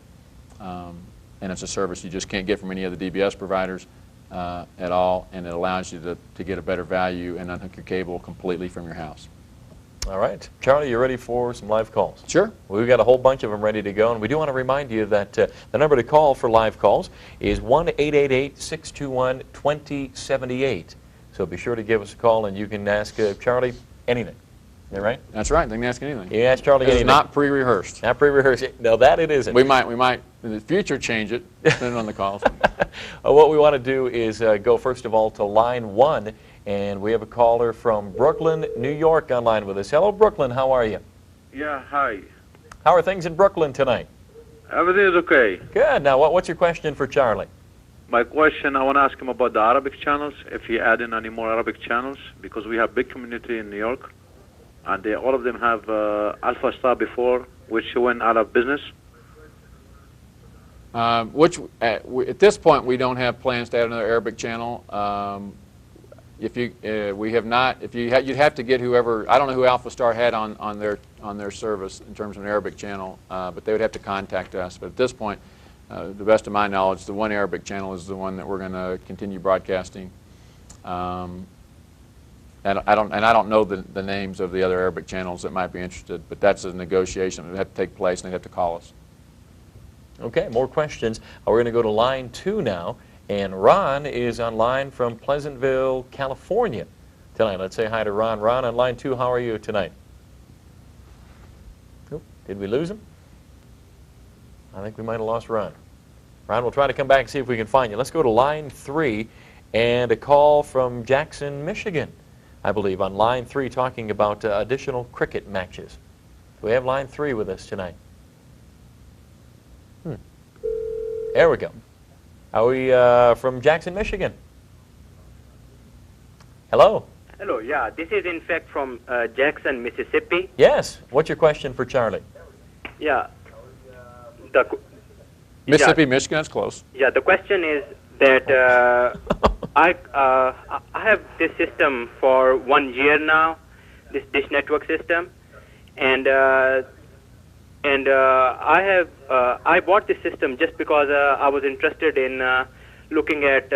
And it's a service you just can't get from any of the DBS providers at all. And it allows you to get a better value and unhook your cable completely from your house. All right. Charlie, you ready for some live calls? Sure. We've got a whole bunch of them ready to go, and we do want to remind you that the number to call for live calls is 1-888-621-2078. So be sure to give us a call, and you can ask Charlie anything. Is that right? That's right. They can ask anything. You ask Charlie anything. It's not pre-rehearsed. Not pre-rehearsed. No, that it isn't. We might in the future change it, depending on the calls. What we want to do is go first of all to line 1. And we have a caller from Brooklyn, New York on line with us. Hello, Brooklyn. How are you? Yeah, hi. How are things in Brooklyn tonight? Everything is okay. Good. Now, what's your question for Charlie? My question, I want to ask him about the Arabic channels, if he add in any more Arabic channels, because we have big community in New York, and all of them have Alpha Star before, which went out of business. At this point, we don't have plans to add another Arabic channel. If you, we have not. If you, you'd have to get whoever. I don't know who Alpha Star had on their service in terms of an Arabic channel, but they would have to contact us. But at this point, to the best of my knowledge, the one Arabic channel is the one that we're going to continue broadcasting. And I don't know the names of the other Arabic channels that might be interested, but that's a negotiation that would have to take place, and they'd have to call us. Okay, more questions. We're going to go to line 2 now. And Ron is online from Pleasantville, California tonight. Let's say hi to Ron. Ron, on line 2, how are you tonight? Oh, did we lose him? I think we might have lost Ron. Ron, we'll try to come back and see if we can find you. Let's go to line 3 and a call from Jackson, Michigan, I believe, on line 3 talking about additional cricket matches. Do we have line 3 with us tonight? There we go. Are we from Jackson, Michigan? Hello? Hello, yeah. This is in fact from Jackson, Mississippi. Yes. What's your question for Charlie? Yeah. Mississippi, Michigan, that's close. Yeah, the question is that I have this system for 1 year now, this Dish Network system, and I bought this system just because I was interested in looking at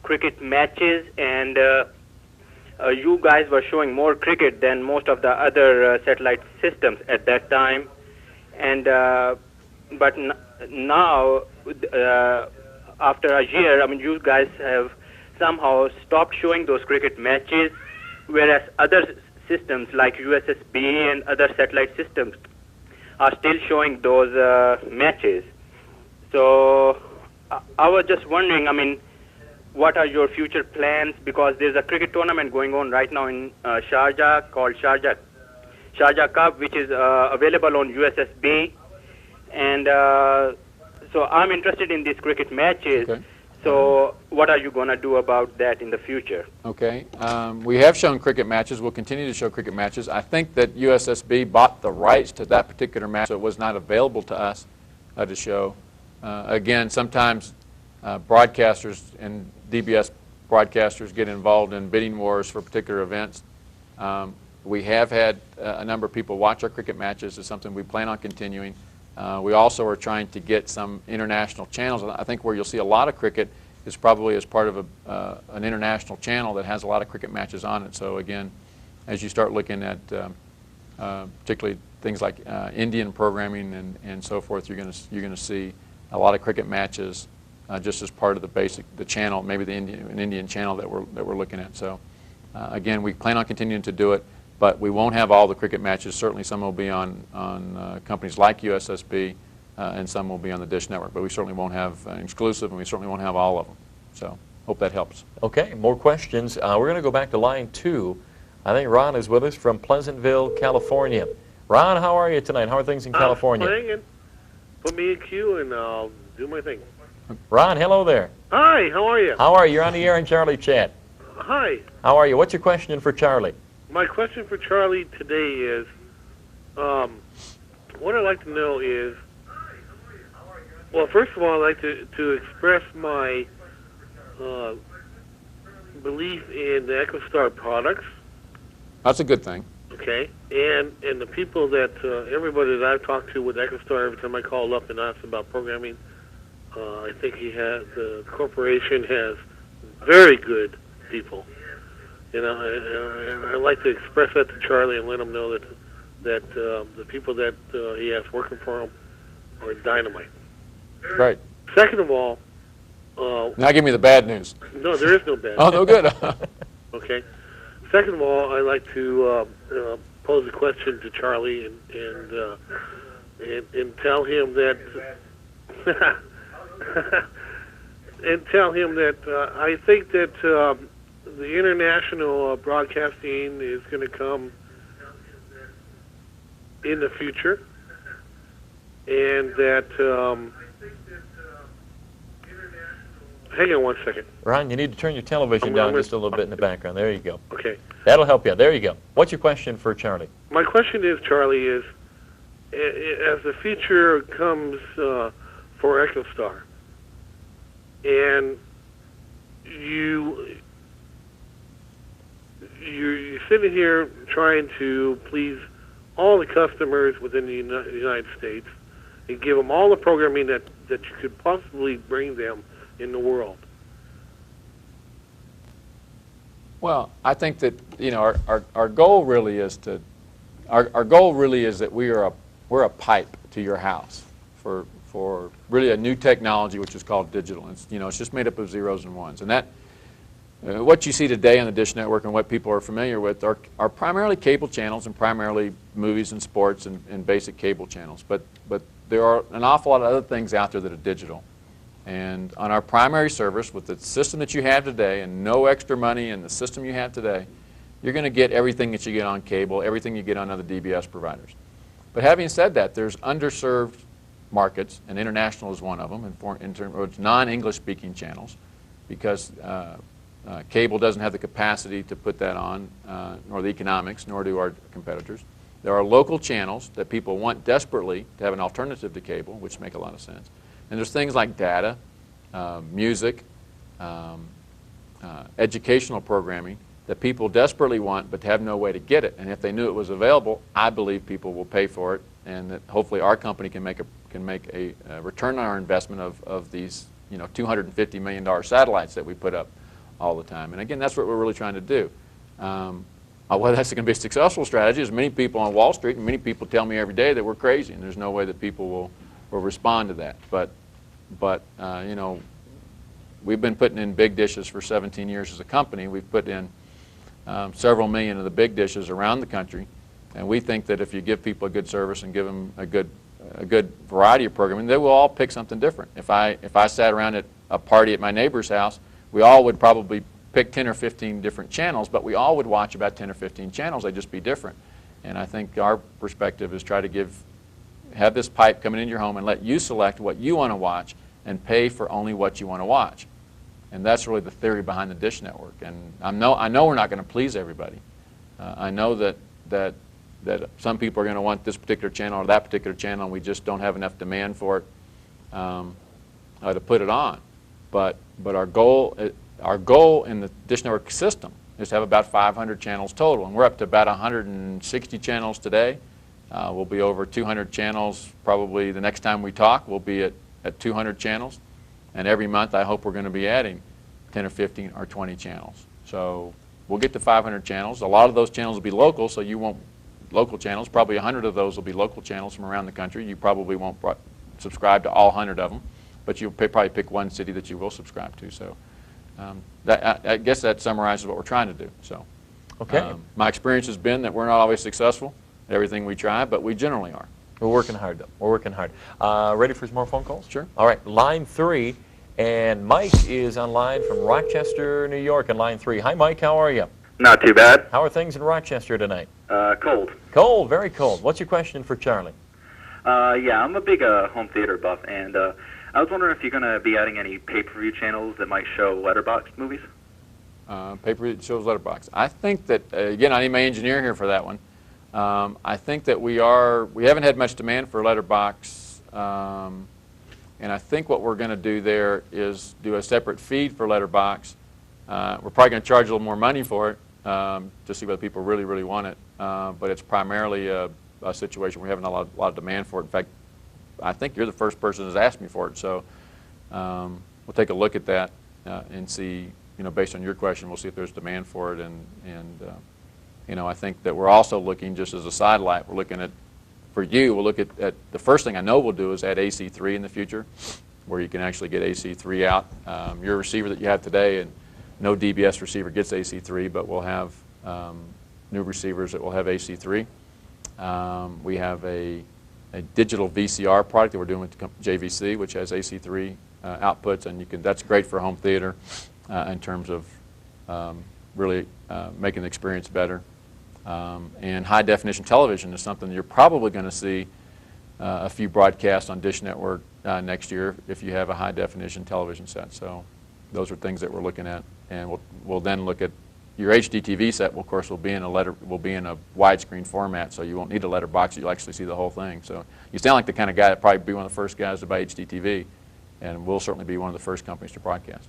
cricket matches, and you guys were showing more cricket than most of the other satellite systems at that time. And but now, after a year, I mean, you guys have somehow stopped showing those cricket matches, whereas other systems like USSB and other satellite systems are still showing those matches. So I was just wondering, I mean, what are your future plans? Because there's a cricket tournament going on right now in Sharjah called Sharjah Cup, which is available on USSB. And so I'm interested in these cricket matches. Okay. So what are you going to do about that in the future? Okay. We have shown cricket matches. We'll continue to show cricket matches. I think that USSB bought the rights to that particular match, so it was not available to us to show. Again, sometimes broadcasters and DBS broadcasters get involved in bidding wars for particular events. We have had a number of people watch our cricket matches. It's something we plan on continuing. We also are trying to get some international channels. I think where you'll see a lot of cricket is probably as part of an international channel that has a lot of cricket matches on it. So again, as you start looking at particularly things like Indian programming and so forth, you're going to see a lot of cricket matches just as part of the channel, maybe an Indian channel that we're looking at. So again, we plan on continuing to do it. But we won't have all the cricket matches. Certainly some will be on companies like USSB, and some will be on the Dish Network. But we certainly won't have an exclusive, and we certainly won't have all of them. So hope that helps. Okay, more questions. We're going to go back to line 2. I think Ron is with us from Pleasantville, California. Ron, how are you tonight? How are things in California? Hanging. Put me in queue and I'll do my thing. Ron, hello there. Hi, how are you? How are you? You're on the air in Charlie Chat. Hi. How are you? What's your question for Charlie? My question for Charlie today is, what I'd like to know is, well, first of all, I'd like to express my belief in the EchoStar products. That's a good thing. Okay, and the people that everybody that I've talked to with EchoStar, every time I call up and ask about programming, I think the corporation has very good people. You know, and I'd like to express that to Charlie and let him know that the people that he has working for him are dynamite. Right. Second of all, now give me the bad news. No, there is no bad. Oh, no good. Okay. Second of all, I'd like to pose a question to Charlie and tell him that I think that the international broadcasting is going to come in the future, and that hang on one second. Ron, you need to turn your television down just a little bit in the background. There you go. Okay. That'll help you. There you go. What's your question for Charlie? My question is, Charlie, is as the future comes for EchoStar, and you're sitting here trying to please all the customers within the United States and give them all the programming that you could possibly bring them in the world. Well, I think that our goal really is that we're a pipe to your house for really a new technology which is called digital. It's just made up of zeros and ones, and that what you see today on the Dish Network and what people are familiar with are primarily cable channels and primarily movies and sports and basic cable channels. But there are an awful lot of other things out there that are digital. And on our primary service, with the system that you have today and no extra money in the system you have today, you're going to get everything that you get on cable, everything you get on other DBS providers. But having said that, there's underserved markets, and international is one of them, in terms of non-English speaking channels, because cable doesn't have the capacity to put that on, nor the economics, nor do our competitors. There are local channels that people want desperately to have an alternative to cable, which make a lot of sense. And there's things like data, music, educational programming that people desperately want but have no way to get it. And if they knew it was available, I believe people will pay for it, and that hopefully our company can make a return on our investment of these $250 million satellites that we put up all the time. And again, that's what we're really trying to do. Whether that's going to be a successful strategy is many people on Wall Street and many people tell me every day that we're crazy, and there's no way that people will respond to that. But we've been putting in big dishes for 17 years as a company. We've put in several million of the big dishes around the country, and we think that if you give people a good service and give them a good variety of programming, they will all pick something different. If I sat around at a party at my neighbor's house, we all would probably pick 10 or 15 different channels, but we all would watch about 10 or 15 channels. They'd just be different. And I think our perspective is try to have this pipe coming into your home and let you select what you want to watch and pay for only what you want to watch. And that's really the theory behind the Dish Network. And I know we're not going to please everybody. I know that some people are going to want this particular channel or that particular channel, and we just don't have enough demand for it to put it on. But our goal in the Dish Network system is to have about 500 channels total, and we're up to about 160 channels today. We'll be over 200 channels probably the next time we talk. We'll be at 200 channels, and every month I hope we're going to be adding 10 or 15 or 20 channels. So we'll get to 500 channels. A lot of those channels will be local, so you won't local channels. Probably 100 of those will be local channels from around the country. You probably won't subscribe to all 100 of them, but you'll probably pick one city that you will subscribe to. So I guess that summarizes what we're trying to do. So okay. My experience has been that we're not always successful at everything we try, but we generally are. We're working hard, though. We're working hard. Ready for some more phone calls? Sure. All right, line 3, and Mike is on line from Rochester, New York, on line 3. Hi, Mike. How are you? Not too bad. How are things in Rochester tonight? Cold. Cold, very cold. What's your question for Charlie? Yeah, I'm a big home theater buff, and I was wondering if you're going to be adding any pay-per-view channels that might show letterbox movies. Pay-per-view shows letterbox. I think that, again, I need my engineer here for that one. I think that we haven't had much demand for letterbox, and I think what we're going to do there is do a separate feed for letterbox. We're probably going to charge a little more money for it to see whether people really, really want it, but it's primarily a situation where we haven't a lot of demand for it. In fact, I think you're the first person who's asked me for it, so we'll take a look at that and see, based on your question, we'll see if there's demand for it, and I think that we're also looking, just as a sidelight, we're looking at, for you, we'll look at the first thing I know we'll do is add AC3 in the future, where you can actually get AC3 out. Your receiver that you have today, and no DBS receiver gets AC3, but we'll have new receivers that will have AC3. We have a digital VCR product that we're doing with JVC, which has AC3 outputs, and that's great for home theater in terms of really making the experience better. And high definition television is something you're probably going to see a few broadcasts on Dish Network next year if you have a high definition television set. So those are things that we're looking at, and we'll then look at your HD TV set. Of course, will be in a widescreen format, so you won't need a letterbox. You'll actually see the whole thing. So you sound like the kind of guy that probably be one of the first guys to buy HD TV, and we'll certainly be one of the first companies to broadcast.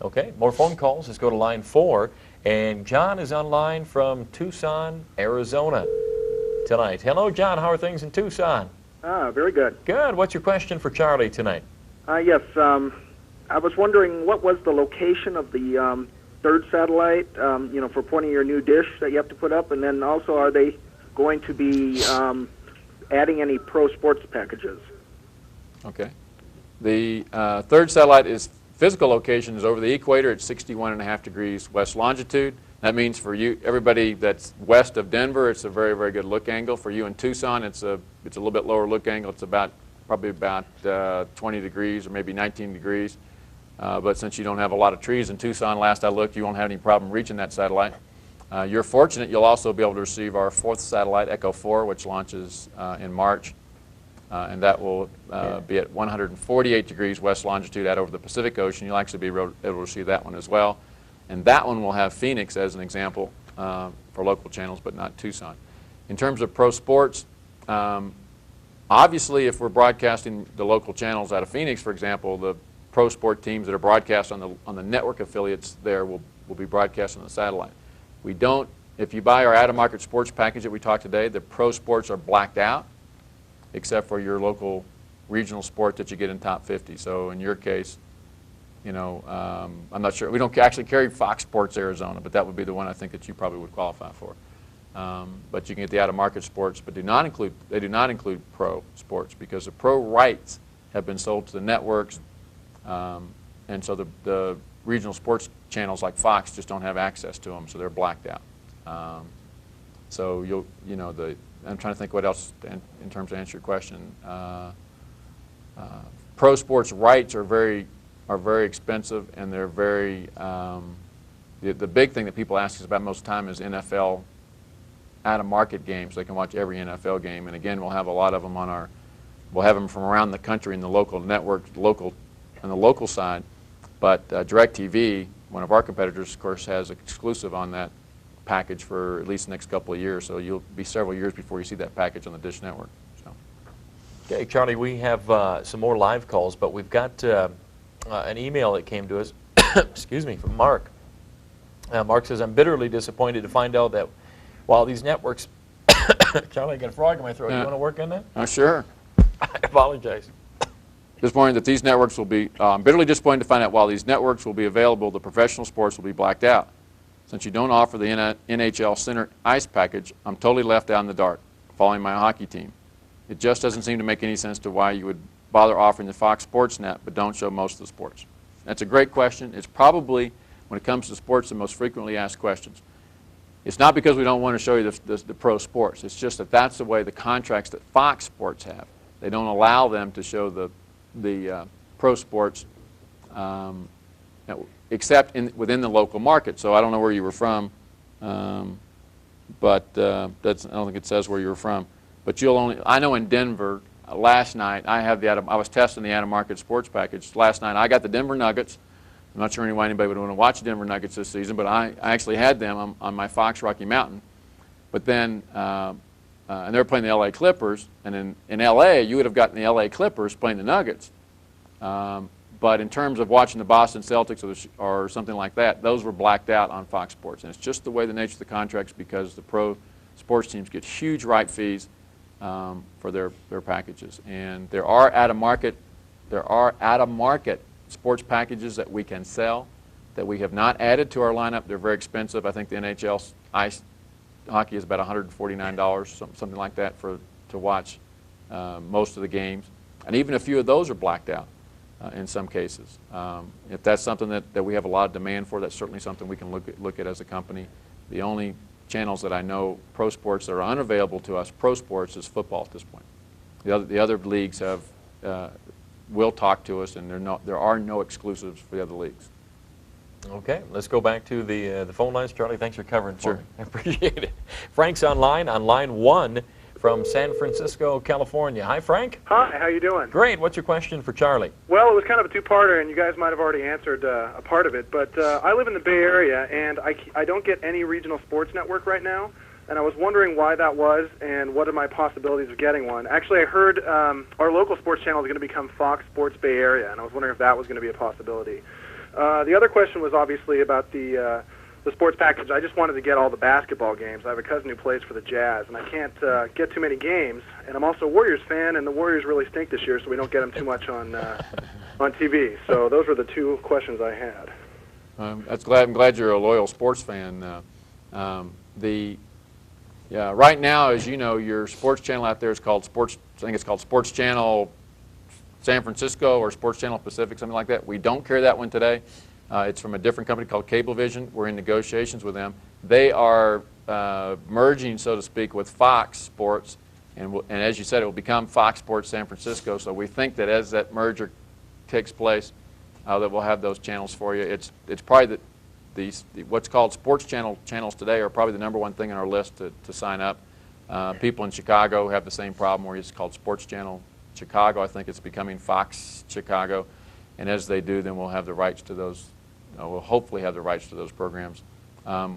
Okay, more phone calls. Let's go to line 4. And John is on line from Tucson, Arizona tonight. Hello, John. How are things in Tucson? Very good. Good. What's your question for Charlie tonight? Yes, I was wondering what was the location of the third satellite, for pointing your new dish that you have to put up, and then also are they going to be adding any pro sports packages? Okay. The third satellite physical location is over the equator at 61.5 degrees west longitude. That means for you, everybody that's west of Denver, it's a very, very good look angle. For you in Tucson, it's a little bit lower look angle. It's probably about 20 degrees or maybe 19 degrees. But since you don't have a lot of trees in Tucson, last I looked, you won't have any problem reaching that satellite. You're fortunate you'll also be able to receive our fourth satellite, Echo 4, which launches in March. And that will be at 148 degrees west longitude out over the Pacific Ocean. You'll actually be able to receive that one as well. And that one will have Phoenix as an example for local channels, but not Tucson. In terms of pro sports, obviously if we're broadcasting the local channels out of Phoenix, for example, the pro sport teams that are broadcast on the network affiliates there will be broadcast on the satellite. We don't, if you buy our out-of-market sports package that we talked today, the pro sports are blacked out, except for your local regional sport that you get in top 50. So in your case, I'm not sure. We don't actually carry Fox Sports Arizona, but that would be the one I think that you probably would qualify for. But you can get the out-of-market sports, but they do not include pro sports because the pro rights have been sold to the networks, and so the regional sports channels like Fox just don't have access to them, so they're blacked out. So I'm trying to think what else in terms of answer your question. Pro sports rights are very expensive, and they're very. The big thing that people ask us about most of the time is NFL out-of-market games. They can watch every NFL game, and again, we'll have a lot of them we'll have them from around the country in the local network, on the local side. But DirecTV, one of our competitors, of course, has exclusive on that package for at least the next couple of years, so you'll be several years before you see that package on the Dish Network. So. Okay, Charlie, we have some more live calls, but we've got an email that came to us, excuse me, from Mark. Mark says, I'm bitterly disappointed to find out that while these networks, Charlie, I got a frog in my throat. You want to work on that? Sure. I apologize. Disappointed that these networks will be, bitterly disappointed to find out while these networks will be available, the professional sports will be blacked out. Since you don't offer the NHL Center Ice package, I'm totally left out in the dark, following my hockey team. It just doesn't seem to make any sense to why you would bother offering the Fox Sports Net, but don't show most of the sports. That's a great question. It's probably, when it comes to sports, the most frequently asked questions. It's not because we don't want to show you the pro sports. It's just that that's the way the contracts that Fox Sports have. They don't allow them to show the pro sports except within the local market. So I don't know where you were from, but I don't think it says where you were from. But I know in Denver last night I was testing the out-of-market sports package. Last night I got the Denver Nuggets. I'm not sure anybody would want to watch Denver Nuggets this season, but I actually had them on my Fox Rocky Mountain. But then, and they were playing the LA Clippers, and in LA, you would have gotten the LA Clippers playing the Nuggets. But in terms of watching the Boston Celtics or something like that, those were blacked out on Fox Sports. And it's just the way the nature of the contracts, because the pro sports teams get huge right fees for their packages. And there are out-of-market sports packages that we can sell that we have not added to our lineup. They're very expensive. I think the NHL ice hockey is about $149, something like that, to watch most of the games. And even a few of those are blacked out in some cases. If that's something that we have a lot of demand for, that's certainly something we can look at as a company. The only channels that I know pro sports that are unavailable to us, pro sports, is football at this point. The other leagues will talk to us, and there are no exclusives for the other leagues. Okay, let's go back to the phone lines. Charlie, thanks for covering for me. I appreciate it. Frank's on line 1 from San Francisco, California. Hi, Frank. Hi, how you doing? Great. What's your question for Charlie? Well, it was kind of a two-parter, and you guys might have already answered a part of it, but I live in the Bay Area, and I don't get any regional sports network right now, and I was wondering why that was and what are my possibilities of getting one. Actually, I heard our local sports channel is going to become Fox Sports Bay Area, and I was wondering if that was going to be a possibility. The other question was obviously about the sports package. I just wanted to get all the basketball games. I have a cousin who plays for the Jazz, and I can't get too many games. And I'm also a Warriors fan, and the Warriors really stink this year, so we don't get them too much on TV. So those were the two questions I had. I'm glad you're a loyal sports fan. Right now, as you know, your sports channel out there is called Sports. I think it's called Sports Channel San Francisco or Sports Channel Pacific, something like that. We don't carry that one today. It's from a different company called Cablevision. We're in negotiations with them. They are merging, so to speak, with Fox Sports, and as you said, it will become Fox Sports San Francisco. So we think that as that merger takes place, that we'll have those channels for you. It's probably what's called sports channels today are probably the #1 thing on our list to sign up. People in Chicago have the same problem where it's called Sports Channel Chicago. I think it's becoming Fox Chicago, and as they do, then we'll have the rights to those. We'll hopefully have the rights to those programs.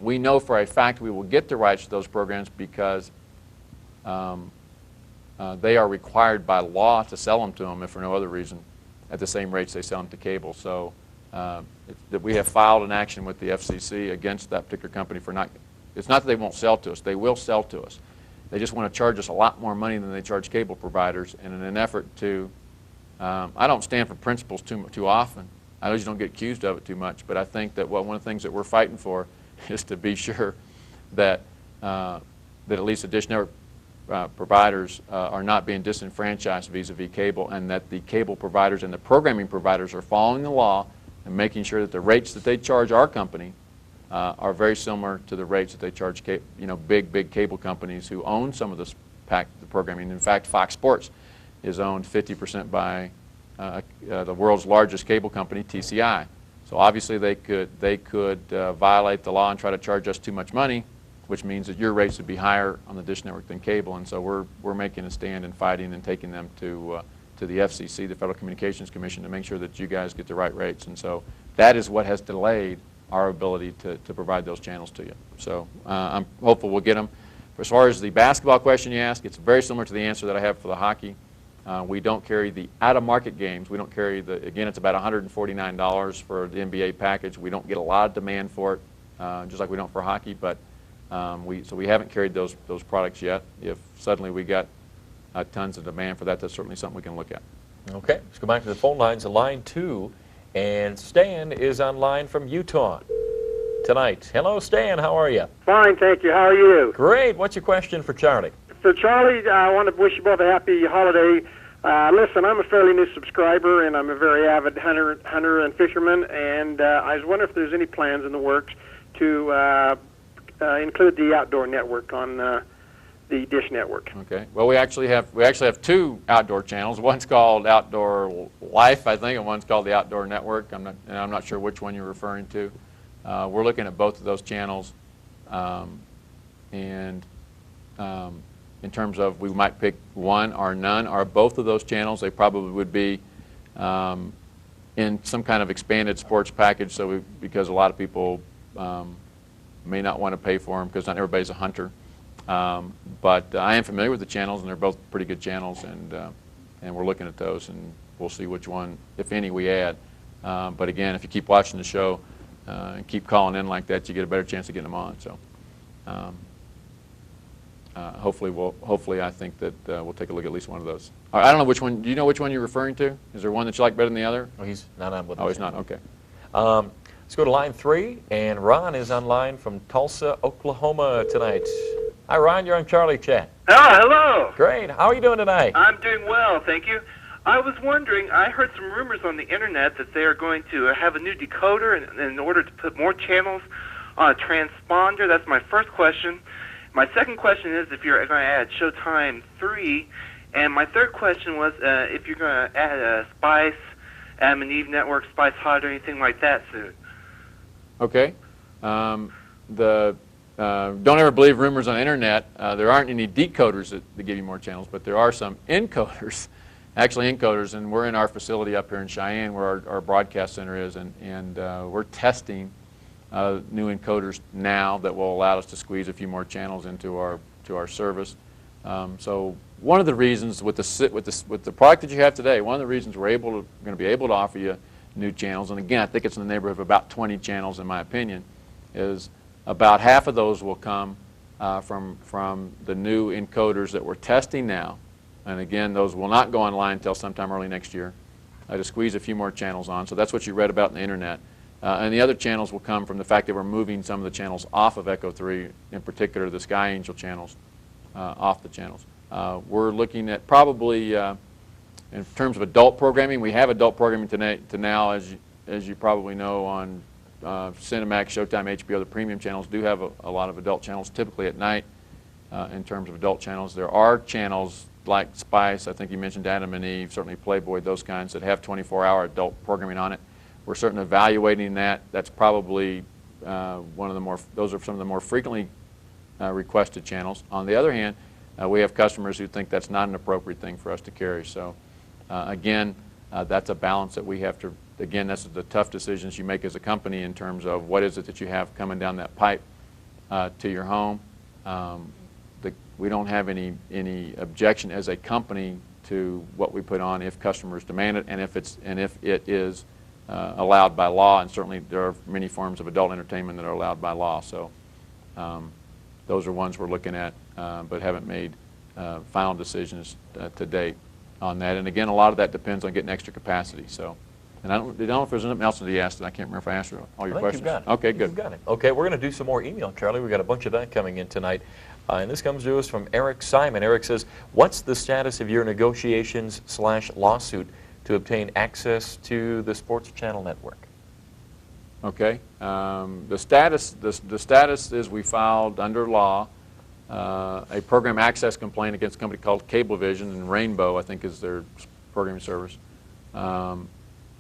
We know for a fact we will get the rights to those programs because they are required by law to sell them to them, if for no other reason, at the same rates they sell them to cable. So that we have filed an action with the FCC against that particular company for not. It's not that they won't sell to us; they will sell to us. They just want to charge us a lot more money than they charge cable providers, and in an effort to. I don't stand for principles too often. I know you don't get accused of it too much, but I think that one of the things that we're fighting for is to be sure that that at least the Dish Network providers are not being disenfranchised vis-a-vis cable, and that the cable providers and the programming providers are following the law and making sure that the rates that they charge our company are very similar to the rates that they charge big cable companies who own some of the programming. In fact, Fox Sports is owned 50% by the world's largest cable company, TCI. So obviously they could violate the law and try to charge us too much money, which means that your rates would be higher on the Dish Network than cable. And so we're making a stand and fighting and taking them to the FCC, the Federal Communications Commission, to make sure that you guys get the right rates. And so that is what has delayed our ability to provide those channels to you. So I'm hopeful we'll get them. As far as the basketball question you asked, it's very similar to the answer that I have for the hockey. We don't carry the out-of-market games. We don't carry again, it's about $149 for the NBA package. We don't get a lot of demand for it, just like we don't for hockey, but so we haven't carried those products yet. If suddenly we got tons of demand for that, that's certainly something we can look at. Okay, let's go back to the phone lines, line 2, and Stan is on line from Utah tonight. Hello, Stan, how are you? Fine, thank you. How are you? Great. What's your question for Charlie? For Charlie, I want to wish you both a happy holiday. Listen, I'm a fairly new subscriber, and I'm a very avid hunter and fisherman, and I was wondering if there's any plans in the works to include the outdoor network on the Dish Network. Okay. Well, we actually have two outdoor channels. One's called Outdoor Life, I think, and one's called the Outdoor Network. I'm not sure which one you're referring to. We're looking at both of those channels, and in terms of we might pick one or none or both of those channels, they probably would be in some kind of expanded sports package. So because a lot of people may not want to pay for them because not everybody's a hunter. But I am familiar with the channels, and they're both pretty good channels, and we're looking at those, and we'll see which one, if any, we add. But again, if you keep watching the show and keep calling in like that, you get a better chance of getting them on. So hopefully, I think that we'll take a look at least one of those. I don't know which one. Do you know which one you're referring to? Is there one that you like better than the other? Oh, he's not on with us. Oh, he's not. Okay. Let's go to line 3, and Ron is on line from Tulsa, Oklahoma tonight. Hi, Ron. You're on Charlie Chat. Oh, hello. Great. How are you doing tonight? I'm doing well, thank you. I was wondering, I heard some rumors on the internet that they are going to have a new decoder in order to put more channels on a transponder. That's my first question. My second question is if you're going to add Showtime 3. And my third question was if you're going to add a Spice, Adam and Eve Network, Spice Hot, or anything like that soon. Okay. Don't ever believe rumors on the internet. There aren't any decoders that give you more channels, but there are some encoders, actually encoders, and we're in our facility up here in Cheyenne where our broadcast center is, and we're testing new encoders now that will allow us to squeeze a few more channels into our service. So one of the reasons with the product that you have today, one of the reasons we're going to be able to offer you new channels, and again, I think it's in the neighborhood of about 20 channels in my opinion, is about half of those will come from the new encoders that we're testing now. And again, those will not go online until sometime early next year to squeeze a few more channels on. So that's what you read about in the internet. And the other channels will come from the fact that we're moving some of the channels off of Echo 3, in particular the Sky Angel channels, off the channels. We're looking at probably, in terms of adult programming, we have adult programming to now, as you probably know, on Cinemax, Showtime, HBO, the premium channels do have a lot of adult channels, typically at night in terms of adult channels. There are channels like Spice, I think you mentioned Adam and Eve, certainly Playboy, those kinds that have 24-hour adult programming on it. We're certainly evaluating that. That's probably those are some of the more frequently requested channels. On the other hand, we have customers who think that's not an appropriate thing for us to carry. So again, that's a balance that we have to, again, that's the tough decisions you make as a company in terms of what is it that you have coming down that pipe to your home. We don't have any objection as a company to what we put on if customers demand it and if it is allowed by law, and certainly there are many forms of adult entertainment that are allowed by law. So those are ones we're looking at, but haven't made final decisions to date on that. And again, a lot of that depends on getting extra capacity. So, and I don't know if there's anything else that he asked, and I can't remember if I answered all your questions. You've got it. Okay, good. You've got it. Okay, we're going to do some more email, Charlie. We've got a bunch of that coming in tonight. And this comes to us from Eric Simon. Eric says, what's the status of your negotiations/lawsuit to obtain access to the Sports Channel Network? Okay. The status is we filed under law a program access complaint against a company called Cablevision, and Rainbow, I think, is their programming service,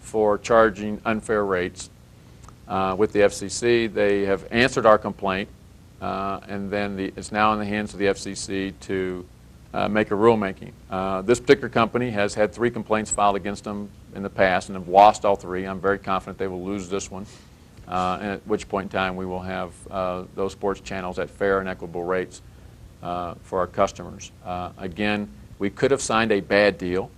for charging unfair rates with the FCC. They have answered our complaint, and then it's now in the hands of the FCC to make a rulemaking. This particular company has had 3 complaints filed against them in the past and have lost all 3. I'm very confident they will lose this one, and at which point in time we will have those sports channels at fair and equitable rates for our customers. Again, we could have signed a bad deal.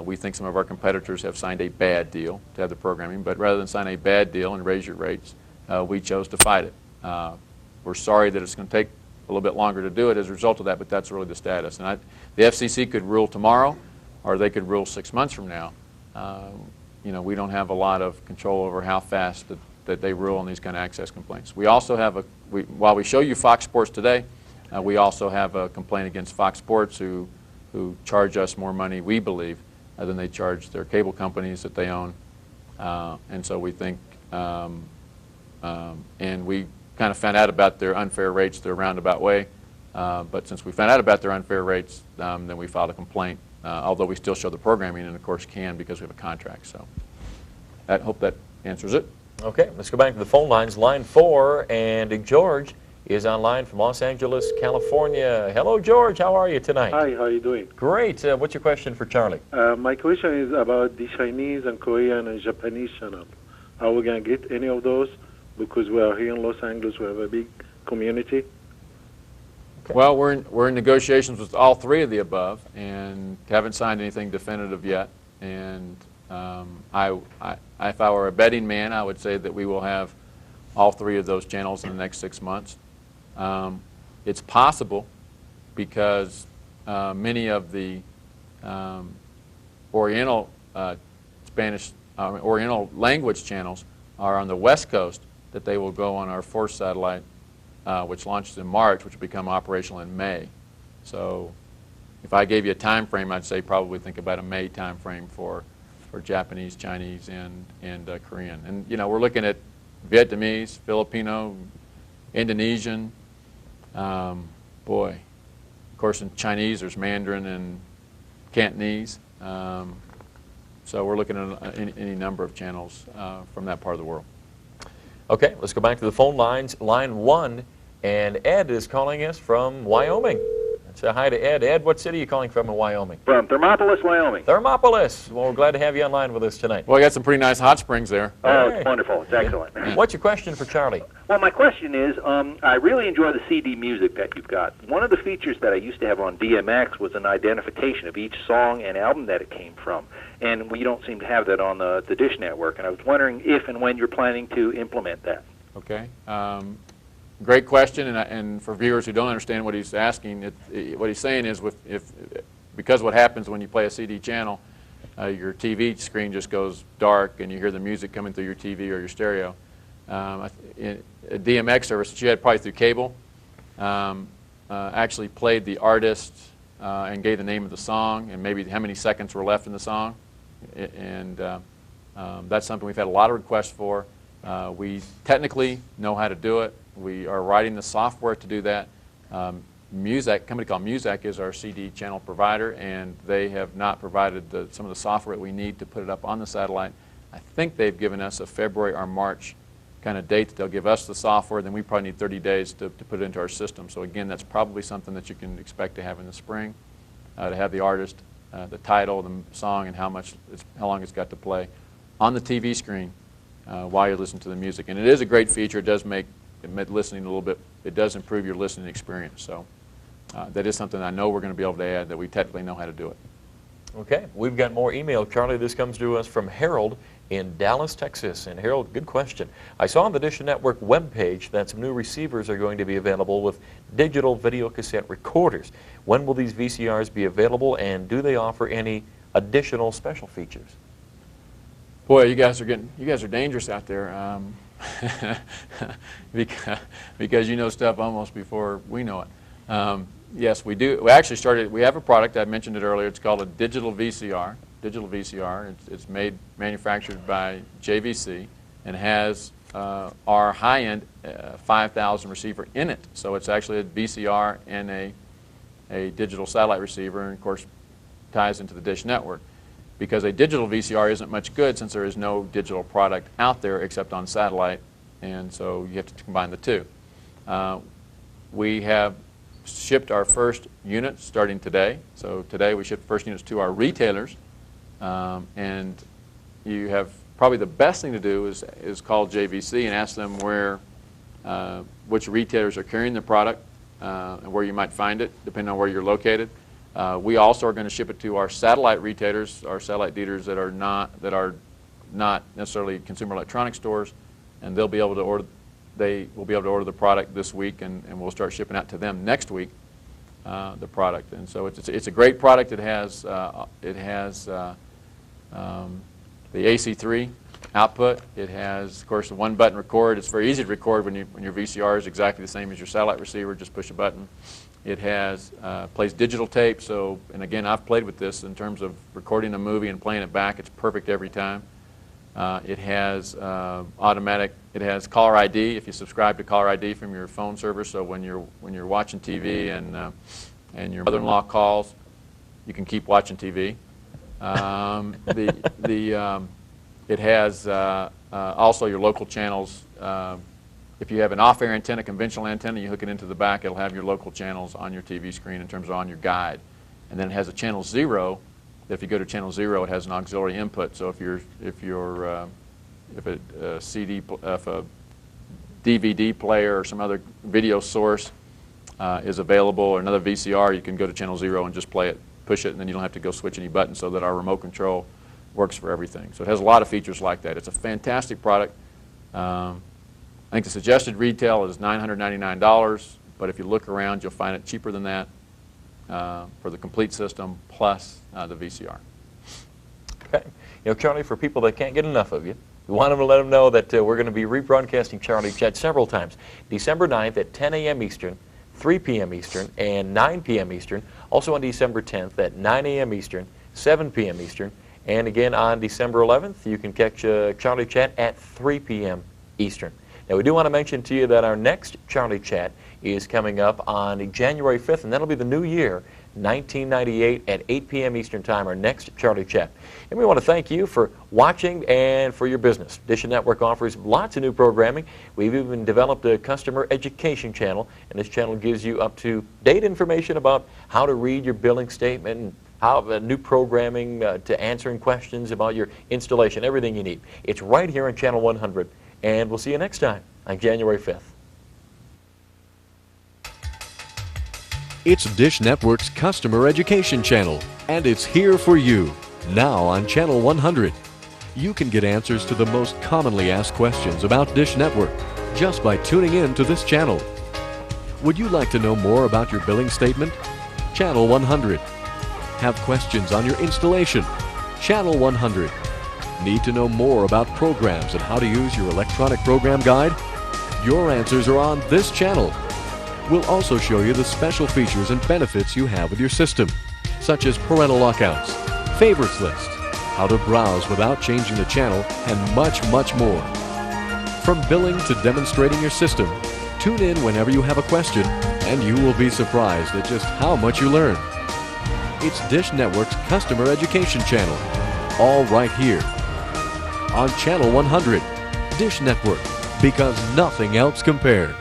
We think some of our competitors have signed a bad deal to have the programming, but rather than sign a bad deal and raise your rates, we chose to fight it. We're sorry that it's going to take a little bit longer to do it as a result of that, but that's really the status. And the FCC could rule tomorrow, or they could rule 6 months from now. We don't have a lot of control over how fast that they rule on these kind of access complaints. We also have while we show you Fox Sports today, we also have a complaint against Fox Sports who charge us more money, we believe, than they charge their cable companies that they own. And so we think, and we kind of found out about their unfair rates the roundabout way. But since we found out about their unfair rates, then we filed a complaint, although we still show the programming and, of course, can because we have a contract. So I hope that answers it. Okay, let's go back to the phone lines. Line 4, and George is online from Los Angeles, California. Hello, George. How are you tonight? Hi, how are you doing? Great. What's your question for Charlie? My question is about the Chinese and Korean and Japanese channel. Are we going to get any of those? Because we are here in Los Angeles, we have a big community. Okay. Well, we're in negotiations with all 3 of the above, and haven't signed anything definitive yet. And if I were a betting man, I would say that we will have all 3 of those channels in the next 6 months. It's possible because many of the Oriental Oriental language channels are on the West Coast, that they will go on our 4th satellite, which launches in March, which will become operational in May. So if I gave you a time frame, I'd say probably think about a May time frame for Japanese, Chinese, and Korean. And you know, we're looking at Vietnamese, Filipino, Indonesian. Boy, of course in Chinese there's Mandarin and Cantonese. So we're looking at any number of channels from that part of the world. Okay, let's go back to the phone lines. Line 1, and Ed is calling us from Wyoming. Say hi to Ed. Ed, what city are you calling from in Wyoming? From Thermopolis, Wyoming. Thermopolis. Well, we're glad to have you online with us tonight. Well, we got some pretty nice hot springs there. Oh, it's wonderful. It's excellent. What's your question for Charlie? Well, my question is, I really enjoy the CD music that you've got. One of the features that I used to have on DMX was an identification of each song and album that it came from. And we don't seem to have that on the Dish Network. And I was wondering if and when you're planning to implement that. Okay. Great question, and for viewers who don't understand what he's asking, what he's saying is because what happens when you play a CD channel, your TV screen just goes dark and you hear the music coming through your TV or your stereo. A DMX service that you had probably through cable actually played the artist and gave the name of the song and maybe how many seconds were left in the song. And that's something we've had a lot of requests for. We technically know how to do it. We are writing the software to do that. Muzak, a company called Muzak is our CD channel provider, and they have not provided some of the software that we need to put it up on the satellite. I think they've given us a February or March kind of date that they'll give us the software. Then we probably need 30 days to put it into our system. So again, that's probably something that you can expect to have in the spring, to have the artist, the title, the song, and how long it's got to play on the TV screen while you're listening to the music. And it is a great feature. It does make listening a little bit, it does improve your listening experience. So that is something I know we're going to be able to add, that we technically know how to do it. Okay, we've got more email, Charlie. This comes to us from Harold in Dallas, Texas. And Harold, good question. I saw on the Dish Network webpage that some new receivers are going to be available with digital video cassette recorders. When will these VCRs be available, and do they offer any additional special features? Boy, you guys are dangerous out there. because you know stuff almost before we know it. Yes, we do. We have a product, I mentioned it earlier, it's called a digital VCR. It's manufactured by JVC and has our high-end 5000 receiver in it. So it's actually a VCR and a digital satellite receiver, and of course ties into the Dish Network. Because a digital VCR isn't much good since there is no digital product out there except on satellite, and so you have to combine the two. We have shipped our first units starting today. So today we shipped first units to our retailers, and you have probably the best thing to do is call JVC and ask them which retailers are carrying the product and where you might find it, depending on where you're located. We also are going to ship it to our satellite retailers, our satellite dealers that are not necessarily consumer electronics stores, and they'll be able to order. They will be able to order the product this week, and we'll start shipping out to them next week. The product, and so it's a great product. It has the AC3 output. It has, of course, a one-button record. It's very easy to record when your VCR is exactly the same as your satellite receiver. Just push a button. It has plays digital tape. So, and again, I've played with this in terms of recording a movie and playing it back. It's perfect every time. It has automatic. It has caller ID. If you subscribe to caller ID from your phone service, so when you're watching TV and your mother-in-law calls, you can keep watching TV. It has also your local channels. If you have an off-air antenna, conventional antenna, you hook it into the back, it'll have your local channels on your TV screen in terms of on your guide. And then it has a channel 0. If you go to channel 0, it has an auxiliary input. So if a DVD player or some other video source is available, or another VCR, you can go to channel 0 and just play it, push it, and then you don't have to go switch any buttons, so that our remote control works for everything. So it has a lot of features like that. It's a fantastic product. I think the suggested retail is $999, but if you look around, you'll find it cheaper than that for the complete system plus the VCR. Okay. You know, Charlie, for people that can't get enough of you, we want them to let them know that we're going to be rebroadcasting Charlie Chat several times. December 9th at 10 a.m. Eastern, 3 p.m. Eastern, and 9 p.m. Eastern. Also on December 10th at 9 a.m. Eastern, 7 p.m. Eastern. And again on December 11th, you can catch Charlie Chat at 3 p.m. Eastern. Now, we do want to mention to you that our next Charlie Chat is coming up on January 5th, and that'll be the new year, 1998 at 8 p.m. Eastern Time, our next Charlie Chat. And we want to thank you for watching and for your business. Dish Network offers lots of new programming. We've even developed a customer education channel, and this channel gives you up-to-date information about how to read your billing statement and how new programming to answering questions about your installation, everything you need. It's right here on Channel 100, and we'll see you next time on January 5th. It's Dish Network's customer education channel, and it's here for you, now on Channel 100. You can get answers to the most commonly asked questions about Dish Network just by tuning in to this channel. Would you like to know more about your billing statement? Channel 100. Have questions on your installation? Channel 100. Need to know more about programs and how to use your electronic program guide? Your answers are on this channel. We'll also show you the special features and benefits you have with your system, such as parental lockouts, favorites list, how to browse without changing the channel, and much, much more. From billing to demonstrating your system, tune in whenever you have a question, and you will be surprised at just how much you learn. It's Dish Network's customer education channel, all right here on Channel 100. Dish Network, because nothing else compares.